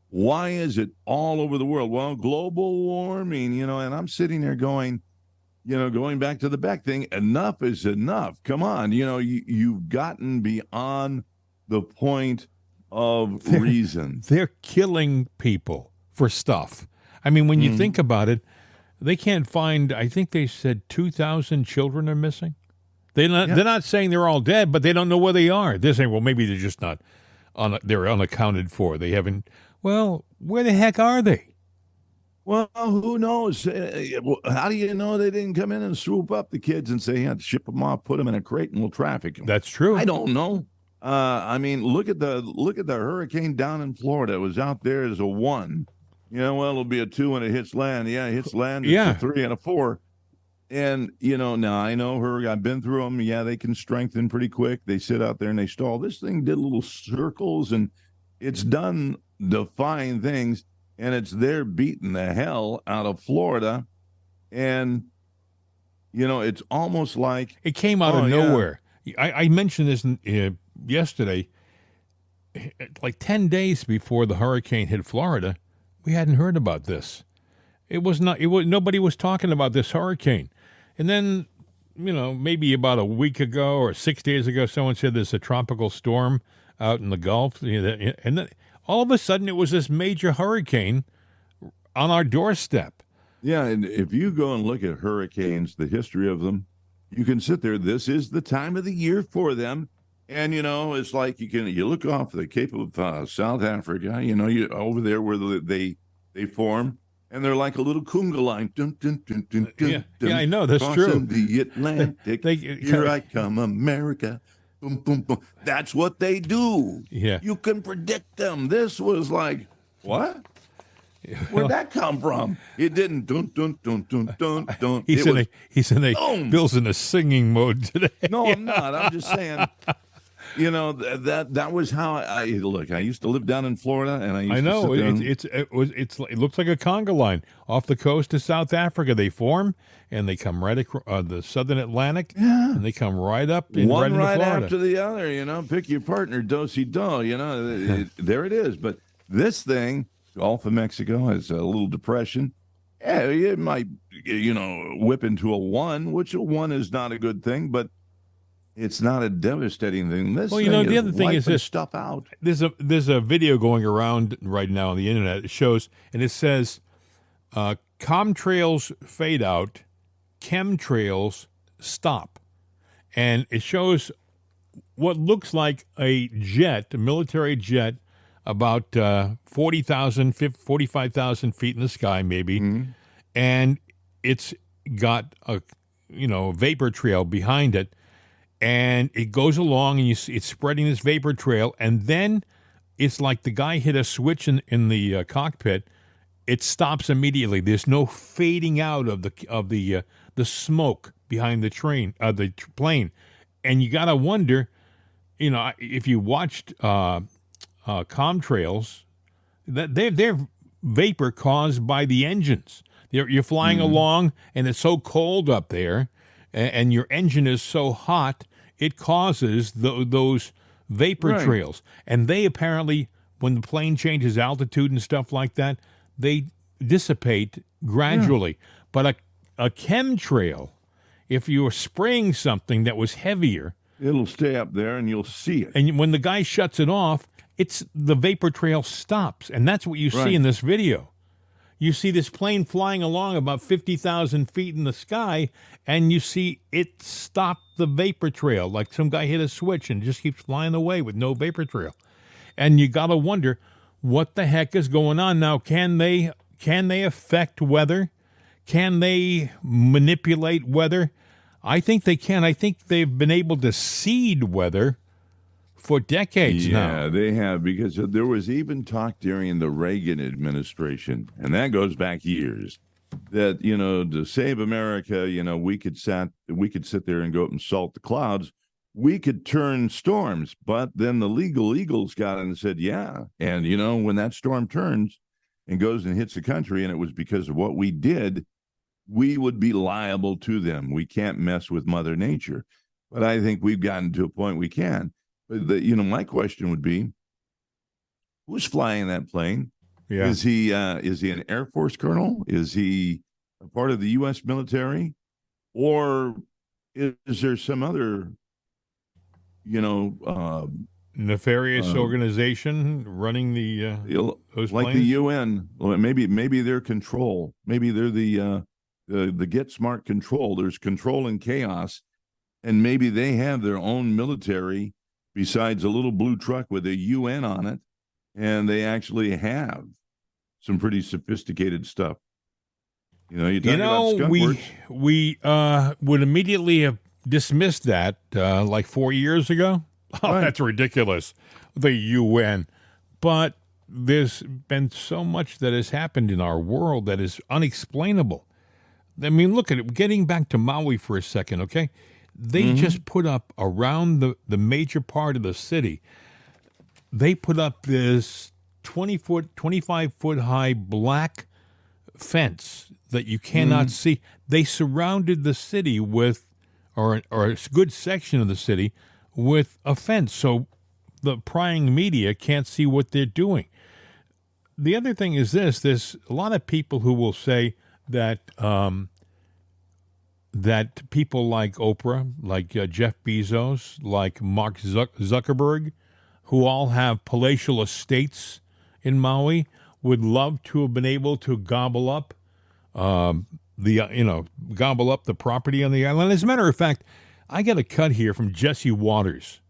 Why is it all over the world? Well, global warming, and I'm sitting there going, going back to the Beck thing, enough is enough. Come on, you've gotten beyond the point of reason. They're killing people for stuff. I mean, when you think about it, they can't find, I think they said 2,000 children are missing. They're not saying they're all dead, but they don't know where they are. They're saying, well, maybe they're just not, they're unaccounted for. They haven't, well, where the heck are they? Well, who knows? How do you know they didn't come in and swoop up the kids and say, ship them off, put them in a crate, and we'll traffic them? That's true. I don't know. I mean, look at the hurricane down in Florida. It was out there as a 1. Well, it'll be a 2 when it hits land. Yeah, it hits land. It's a 3 and a 4. And, now I know I've been through them. Yeah, they can strengthen pretty quick. They sit out there and they stall. This thing did little circles, and it's done defying things, and it's there beating the hell out of Florida. And, it's almost like it came out of nowhere. I mentioned this yesterday, like 10 days before the hurricane hit Florida. We hadn't heard about this. Nobody was talking about this hurricane. And then, maybe about a week ago or 6 days ago, someone said there's a tropical storm out in the Gulf. And then all of a sudden it was this major hurricane on our doorstep. Yeah, and if you go and look at hurricanes, the history of them, you can sit there. This is the time of the year for them. And, it's like you look off the Cape of South Africa, you over there where they form, and they're like a little conga line. Dun, dun, dun, dun, dun, yeah, I know. That's true. The Atlantic. Here I come, America. Boom, boom, boom. That's what they do. Yeah. You can predict them. This was like, what? Where'd that come from? It didn't. Dun, dun, dun, dun, dun, dun. He's in Bill's in a singing mode today. No, I'm not. I'm just saying. That was how I look. I used to live down in Florida, and I know it looks like a conga line off the coast of South Africa. They form and they come right across the southern Atlantic, and they come right up one right Florida. after the other. Pick your partner, do-si-do. There it is. But this thing, Gulf of Mexico, has a little depression. Yeah, it might whip into a 1, which a 1 is not a good thing, but it's not a devastating thing. This Well, you know, the other thing is wiping this stuff out. There's a video going around right now on the internet. It shows, and it says, "Comtrails fade out, chemtrails stop," and it shows what looks like a jet, a military jet, about 40,000, 45,000 feet in the sky, maybe, and it's got a vapor trail behind it. And it goes along, and you see it's spreading this vapor trail, and then it's like the guy hit a switch in the cockpit. It stops immediately. There's no fading out of the smoke behind the plane, and you gotta wonder, if you watched Comtrails, that they're vapor caused by the engines. You're flying along, and it's so cold up there, and your engine is so hot. It causes those vapor trails. And they apparently, when the plane changes altitude and stuff like that, they dissipate gradually. But a chemtrail, if you were spraying something that was heavier, it'll stay up there and you'll see it. And when the guy shuts it off, the vapor trail stops. And that's what you see in this video. You see this plane flying along about 50,000 feet in the sky, and you see it stop the vapor trail, like some guy hit a switch and just keeps flying away with no vapor trail. And you got to wonder, what the heck is going on now? Can they affect weather? Can they manipulate weather? I think they can. I think they've been able to seed weather for decades now. Yeah, they have, because there was even talk during the Reagan administration, and that goes back years, that, to save America, we could sit there and go up and salt the clouds. We could turn storms, but then the legal eagles got in and said, yeah. And, when that storm turns and goes and hits the country, and it was because of what we did, we would be liable to them. We can't mess with Mother Nature. But I think we've gotten to a point we can. My question would be, who's flying that plane? Yeah. Is he an Air Force colonel? Is he a part of the U.S. military? Or is there some other, nefarious organization running those like planes? the UN? Maybe they're control. Maybe they're the Get Smart control. There's control and chaos, and maybe they have their own military besides a little blue truck with a UN on it, and they actually have some pretty sophisticated stuff. You talk about skunk works. we would immediately have dismissed that like 4 years ago. Oh, that's ridiculous, the UN. But there's been so much that has happened in our world that is unexplainable. I mean, look at it. Getting back to Maui for a second, okay? They just put up around the major part of the city, they put up this 25-foot high black fence that you cannot see. They surrounded the city with, or a good section of the city, with a fence, so the prying media can't see what they're doing. The other thing is this: there's a lot of people who will say that that people like Oprah, like Jeff Bezos, like Mark Zuckerberg, who all have palatial estates in Maui, would love to have been able to gobble up the property on the island. As a matter of fact, I got a cut here from Jesse Waters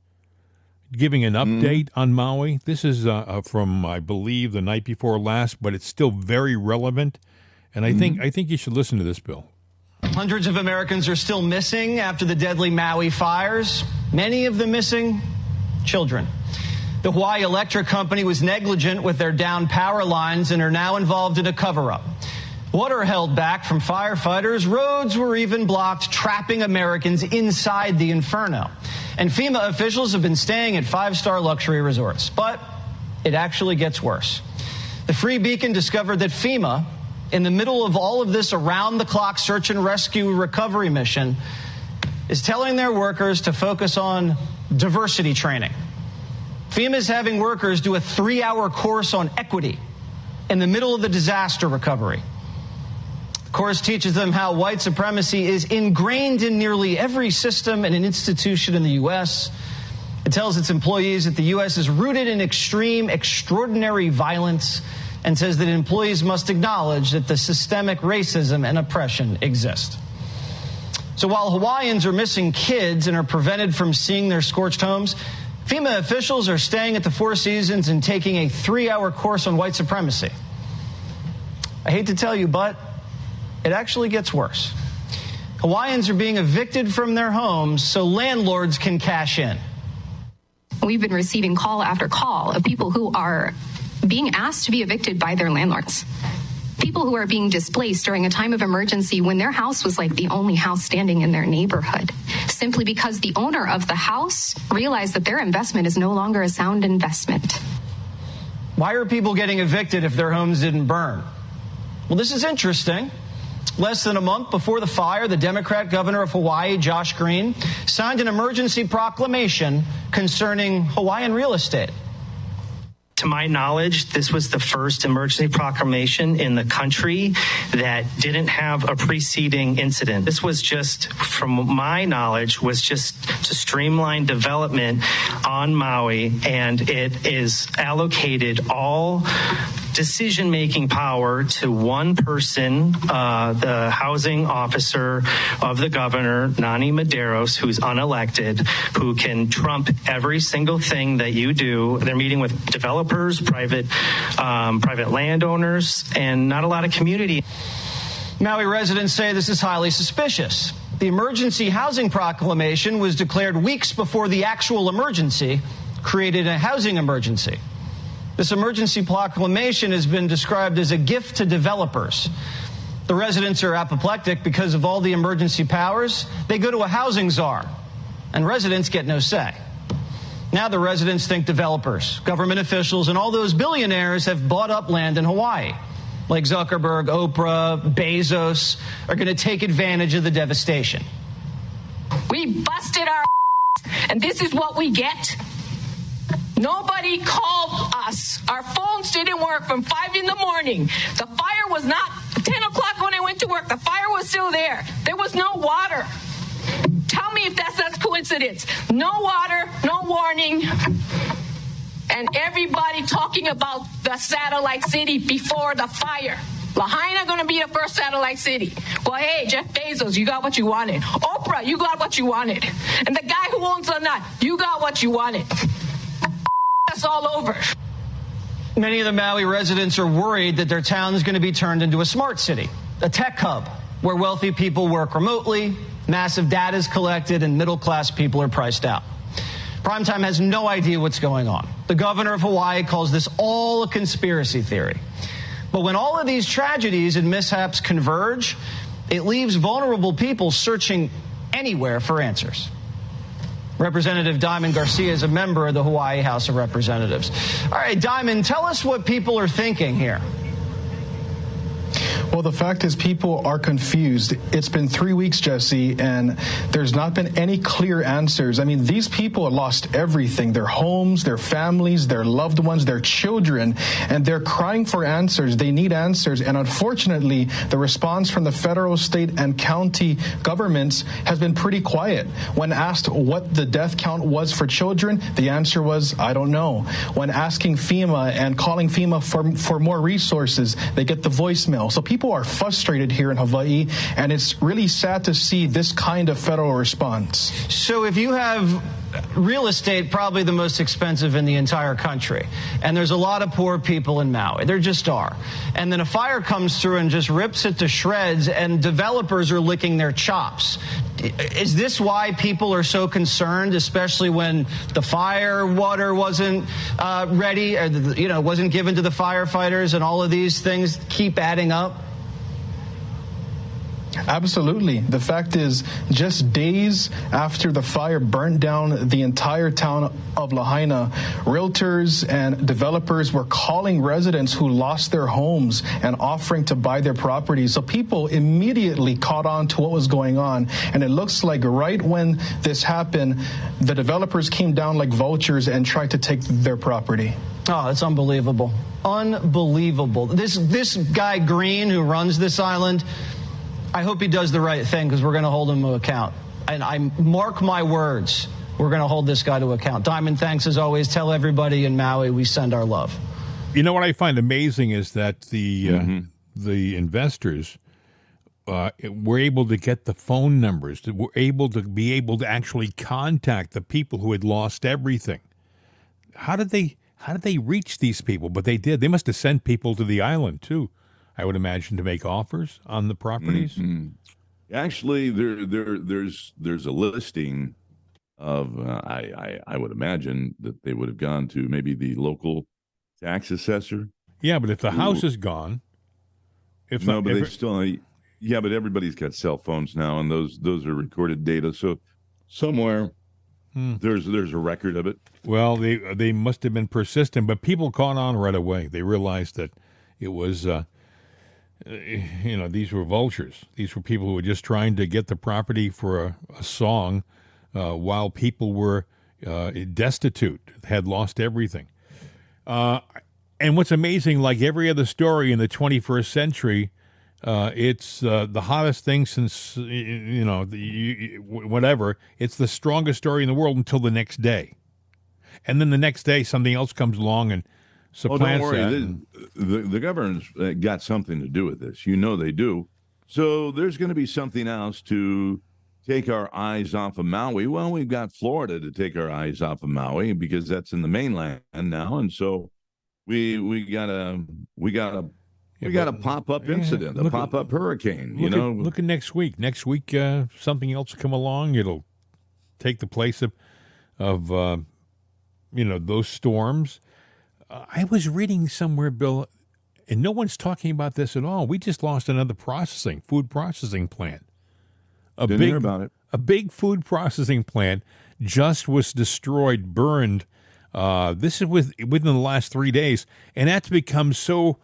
giving an update on Maui. This is from, I believe, the night before last, but it's still very relevant. And I think you should listen to this, Bill. Hundreds of Americans are still missing after the deadly Maui fires. Many of them missing children. The Hawaii Electric Company was negligent with their downed power lines and are now involved in a cover-up. Water held back from firefighters. Roads were even blocked, trapping Americans inside the inferno. And FEMA officials have been staying at five-star luxury resorts. But it actually gets worse. The Free Beacon discovered that FEMA, in the middle of all of this around-the-clock search and rescue recovery mission, is telling their workers to focus on diversity training. FEMA is having workers do a 3-hour course on equity in the middle of the disaster recovery. The course teaches them how white supremacy is ingrained in nearly every system and an institution in the U.S. It tells its employees that the U.S. is rooted in extreme, extraordinary violence, and says that employees must acknowledge that the systemic racism and oppression exist. So while Hawaiians are missing kids and are prevented from seeing their scorched homes, FEMA officials are staying at the Four Seasons and taking a 3-hour course on white supremacy. I hate to tell you, but it actually gets worse. Hawaiians are being evicted from their homes so landlords can cash in. We've been receiving call after call of people who are being asked to be evicted by their landlords. People who are being displaced during a time of emergency when their house was like the only house standing in their neighborhood, simply because the owner of the house realized that their investment is no longer a sound investment. Why are people getting evicted if their homes didn't burn? Well, this is interesting. Less than a month before the fire, the Democrat governor of Hawaii, Josh Green, signed an emergency proclamation concerning Hawaiian real estate. To my knowledge, this was the first emergency proclamation in the country that didn't have a preceding incident. This was just, from my knowledge, was just to streamline development on Maui, and it is allocated all decision-making power to one person, the housing officer of the governor, Nani Medeiros, who's unelected, who can trump every single thing that you do. They're meeting with developers, private landowners, and not a lot of community. Maui residents say this is highly suspicious. The emergency housing proclamation was declared weeks before the actual emergency created a housing emergency. This emergency proclamation has been described as a gift to developers. The residents are apoplectic because of all the emergency powers. They go to a housing czar, and residents get no say. Now the residents think developers, government officials, and all those billionaires have bought up land in Hawaii. Like Zuckerberg, Oprah, Bezos are going to take advantage of the devastation. We busted our and this is what we get. Nobody called us. Our phones didn't work from 5 in the morning. The fire was not 10 o'clock when I went to work. The fire was still there. There was no water. Tell me if that's coincidence. No water, no warning. And everybody talking about the satellite city before the fire. Lahaina going to be the first satellite city. Well, hey, Jeff Bezos, you got what you wanted. Oprah, you got what you wanted. And the guy who owns the nut, you got what you wanted. That's all over. Many of the Maui residents are worried that their town is going to be turned into a smart city, a tech hub where wealthy people work remotely, massive data is collected, and middle-class people are priced out. Primetime has no idea what's going on. The governor of Hawaii calls this all a conspiracy theory. But when all of these tragedies and mishaps converge, it leaves vulnerable people searching anywhere for answers. Representative Diamond Garcia is a member of the Hawaii House of Representatives. All right, Diamond, tell us what people are thinking here. Well, the fact is people are confused. It's been 3 weeks, Jesse, and there's not been any clear answers. I mean, these people lost everything, their homes, their families, their loved ones, their children, and they're crying for answers. They need answers. And unfortunately, the response from the federal, state, and county governments has been pretty quiet. When asked what the death count was for children, the answer was, I don't know. When asking FEMA and calling FEMA for more resources, they get the voicemail. So people are frustrated here in Hawaii, and it's really sad to see this kind of federal response. So if you have real estate, probably the most expensive in the entire country, and there's a lot of poor people in Maui, there just are, and then a fire comes through and just rips it to shreds, and developers are licking their chops. Is this why people are so concerned, especially when the fire water wasn't ready, or wasn't given to the firefighters, and all of these things keep adding up? Absolutely. The fact is, just days after the fire burned down the entire town of Lahaina, realtors and developers were calling residents who lost their homes and offering to buy their properties. So people immediately caught on to what was going on. And it looks like right when this happened, the developers came down like vultures and tried to take their property. Oh, it's unbelievable. Unbelievable. This guy Green, who runs this island, I hope he does the right thing because we're going to hold him to account. And I mark my words, we're going to hold this guy to account. Diamond, thanks as always. Tell everybody in Maui we send our love. You know what I find amazing is that the investors were able to get the phone numbers, that were able to actually contact the people who had lost everything. How did they reach these people? But they did. They must have sent people to the island too, I would imagine, to make offers on the properties. Actually, there's a listing of I would imagine that they would have gone to maybe the local tax assessor. Yeah, but if the house is gone, but everybody's got cell phones now, and those are recorded data. So somewhere there's a record of it. Well, they must have been persistent, but people caught on right away. They realized that it was. These were vultures. These were people who were just trying to get the property for a song while people were destitute, had lost everything. And what's amazing, like every other story in the 21st century, it's the hottest thing since, whatever. It's the strongest story in the world until the next day. And then the next day, something else comes along and supplants don't worry. The government's got something to do with this. You know they do. So there's going to be something else to take our eyes off of Maui. Well, we've got Florida to take our eyes off of Maui because that's in the mainland now, and so we got a pop-up incident, a pop-up hurricane. Look at next week. Next week, something else will come along. It'll take the place of those storms. I was reading somewhere, Bill, and no one's talking about this at all. We just lost another food processing plant. Didn't hear about it. A big food processing plant just was destroyed, burned. This is within the last 3 days, and that's become so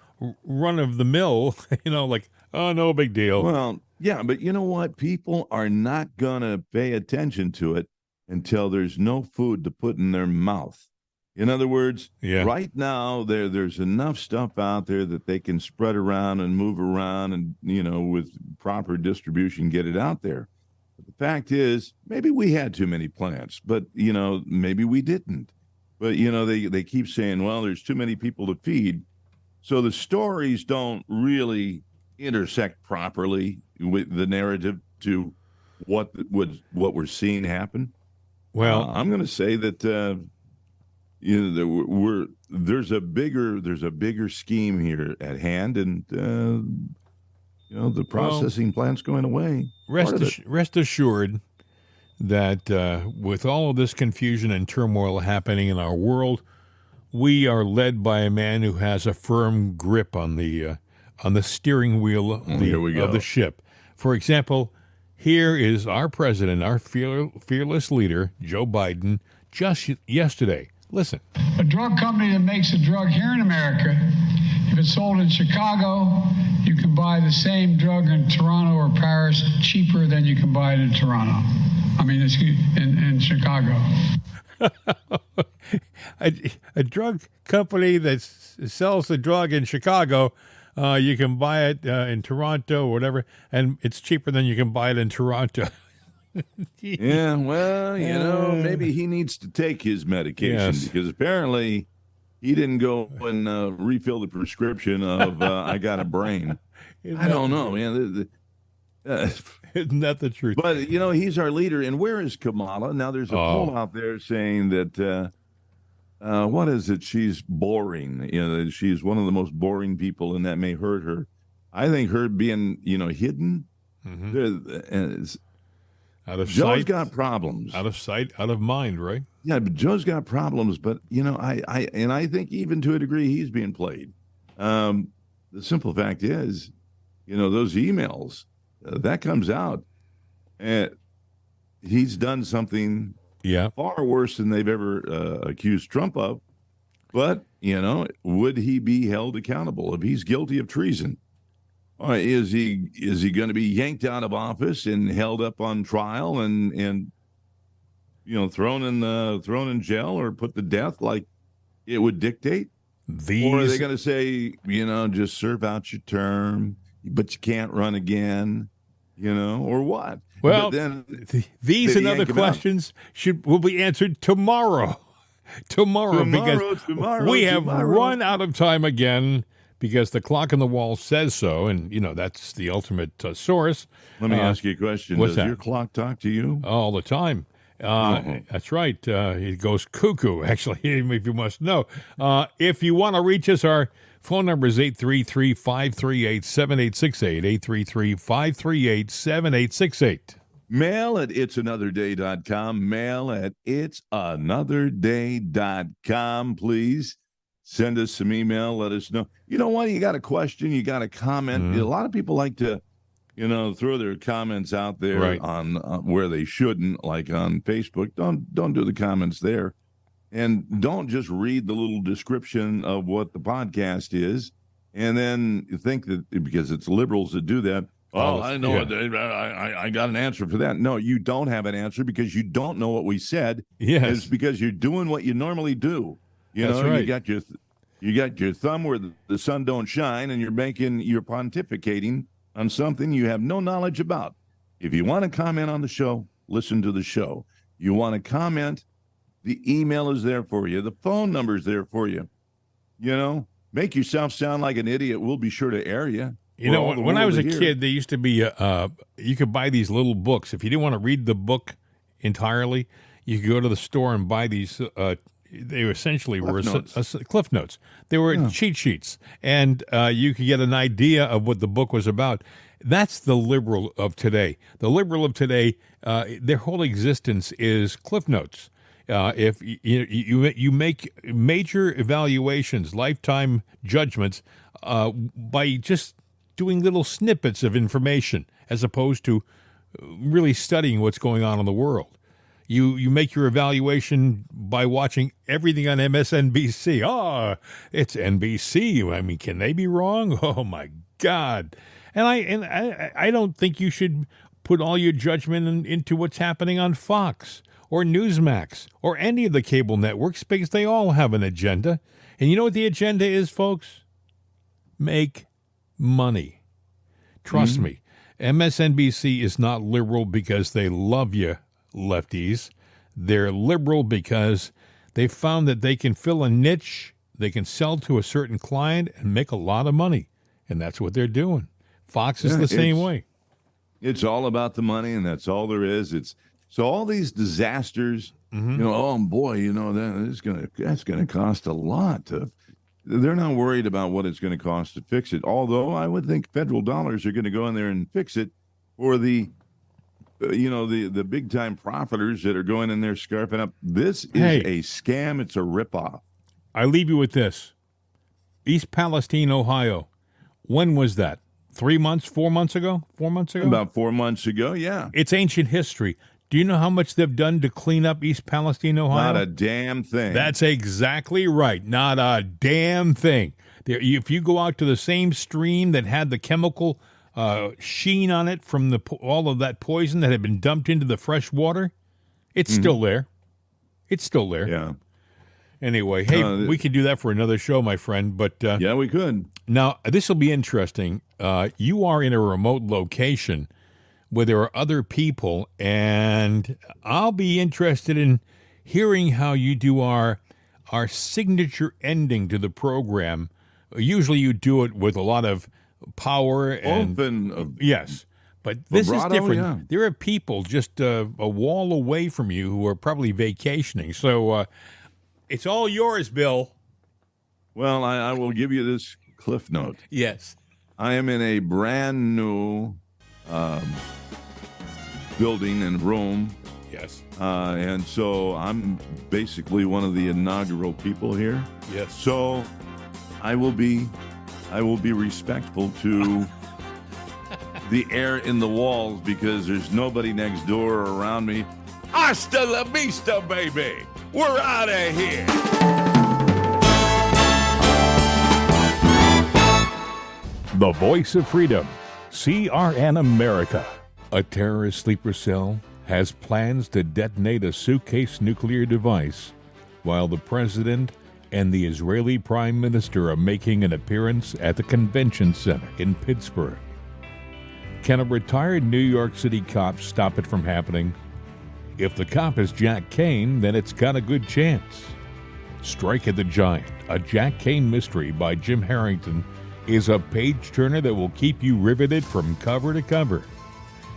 run of the mill. No big deal. Well, yeah, but you know what? People are not gonna pay attention to it until there's no food to put in their mouth. In other words, right now there's enough stuff out there that they can spread around and move around and, with proper distribution, get it out there. But the fact is, maybe we had too many plants, but, maybe we didn't. But, they keep saying, well, there's too many people to feed. So the stories don't really intersect properly with the narrative to what we're seeing happen. Well, I'm going to say that, there's a bigger scheme here at hand, and the processing plant's going away. Rest assured that with all of this confusion and turmoil happening in our world, we are led by a man who has a firm grip on the steering wheel of the ship. For example, here is our president, our fearless leader, Joe Biden, just yesterday. Listen. A drug company that makes a drug here in America, if it's sold in Chicago, you can buy the same drug in Toronto or Paris cheaper than you can buy it in Toronto. In Chicago. A drug company that sells the drug in Chicago, you can buy it in Toronto or whatever, and it's cheaper than you can buy it in Toronto. Yeah, well, maybe he needs to take his medication because apparently he didn't go and refill the prescription of I got a brain. I don't know, man. Isn't that the truth? But, he's our leader. And where is Kamala? Now, there's a poll out there saying that, what is it? She's boring. She's one of the most boring people, and that may hurt her. I think her being, hidden, out of Joe's sight, got problems. Out of sight, out of mind, right? Yeah, but Joe's got problems. But I think even to a degree he's being played. The simple fact is, those emails that comes out, and he's done something far worse than they've ever accused Trump of. But would he be held accountable if he's guilty of treason? Is he going to be yanked out of office and held up on trial and thrown in jail or put to death like it would dictate? Or are they going to say, just serve out your term, but you can't run again? or what? Well, but then these and other yank 'em out. questions will be answered tomorrow. Tomorrow, because we have run out of time again because the clock on the wall says so, and that's the ultimate source. Let me ask you a question. Does your clock talk to you? All the time. That's right. It goes cuckoo, actually, if you must know. If you want to reach us, our phone number is 833-538-7868, 833-538-7868. Mail at itsanotherday.com. Mail at itsanotherday.com. Please send us some email. Let us know. You know what? You got a question. You got a comment. Mm-hmm. A lot of people like to, throw their comments out there on where they shouldn't, like on Facebook. Don't do the comments there. And don't just read the little description of what the podcast is and then think that because it's liberals that do that, I know. Yeah. I got an answer for that. No, you don't have an answer because you don't know what we said. Yes. It's because you're doing what you normally do. That's right. You got your thumb where the sun don't shine, and you're pontificating on something you have no knowledge about. If you want to comment on the show, listen to the show. You want to comment, the email is there for you. The phone number is there for you. Make yourself sound like an idiot. We'll be sure to air you. When I was a kid, there used to be you could buy these little books. If you didn't want to read the book entirely, you could go to the store and buy these. They essentially were Cliff Notes. They were cheat sheets, and you could get an idea of what the book was about. That's the liberal of today. The liberal of today, their whole existence is Cliff Notes. If you make major evaluations, lifetime judgments, by just doing little snippets of information as opposed to really studying what's going on in the world. You make your evaluation by watching everything on MSNBC. Oh, it's NBC. I mean, can they be wrong? Oh my God! And I don't think you should put all your judgment into what's happening on Fox or Newsmax or any of the cable networks because they all have an agenda. And you know what the agenda is, folks? Make money. Trust me. MSNBC is not liberal because they love you, lefties. They're liberal because they found that they can fill a niche, they can sell to a certain client and make a lot of money. And that's what they're doing. Fox is the same way. It's all about the money, and that's all there is. So all these disasters, that's gonna cost a lot to. They're not worried about what it's going to cost to fix it. Although I would think federal dollars are going to go in there and fix it for the, the big time profiters that are going in there scarfing up. This is a scam. It's a ripoff. I leave you with this: East Palestine, Ohio. When was that? 3 months? 4 months ago? 4 months ago? About 4 months ago. Yeah. It's ancient history. Do you know how much they've done to clean up East Palestine, Ohio? Not a damn thing. That's exactly right. Not a damn thing. If you go out to the same stream that had the chemical sheen on it from all of that poison that had been dumped into the fresh water, it's still there. It's still there. Yeah. Anyway, hey, we could do that for another show, my friend. But yeah, we could. Now, this will be interesting. You are in a remote location where there are other people, and I'll be interested in hearing how you do our signature ending to the program. Usually you do it with a lot of power and yes, but this is different. Yeah. There are people just a wall away from you who are probably vacationing. So it's all yours, Bill. Well, I will give you this cliff note. Yes. I am in a brand new building and room. Yes. And so I'm basically one of the inaugural people here. Yes. So I will be respectful to the air in the walls because there's nobody next door or around me. Hasta la vista, baby. We're out of here. The voice of freedom, CRN America. A terrorist sleeper cell has plans to detonate a suitcase nuclear device while the president and the Israeli prime minister are making an appearance at the convention center in Pittsburgh. Can a retired New York City cop stop it from happening? If the cop is Jack Kane, then it's got a good chance. Strike at the Giant, a Jack Kane mystery by Jim Harrington, is a page-turner that will keep you riveted from cover to cover.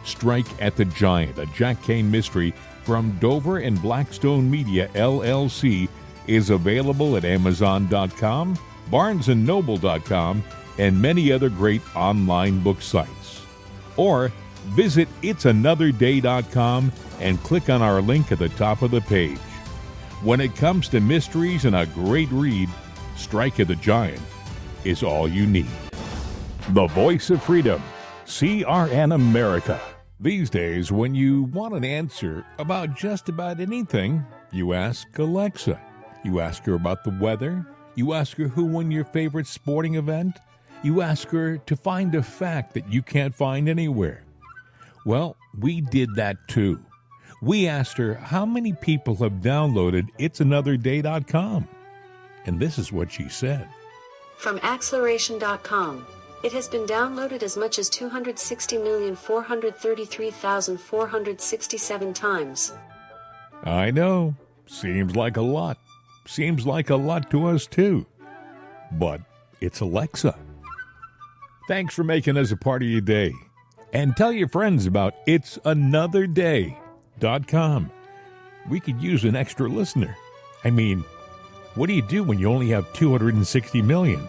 Strike at the Giant, a Jack Kane mystery from Dover and Blackstone Media, LLC, is available at Amazon.com, BarnesandNoble.com, and many other great online book sites. Or visit itsanotherday.com and click on our link at the top of the page. When it comes to mysteries and a great read, Strike at the Giant is all you need. The Voice of Freedom, CRN America. These days, when you want an answer about just about anything, you ask Alexa. You ask her about the weather. You ask her who won your favorite sporting event. You ask her to find a fact that you can't find anywhere. Well, we did that too. We asked her how many people have downloaded itsanotherday.com. And this is what she said. From acceleration.com, it has been downloaded as much as 260,433,467 times. I know. Seems like a lot. Seems like a lot to us too. But it's Alexa. Thanks for making us a part of your day. And tell your friends about itsanotherday.com. We could use an extra listener. I mean, what do you do when you only have 260 million?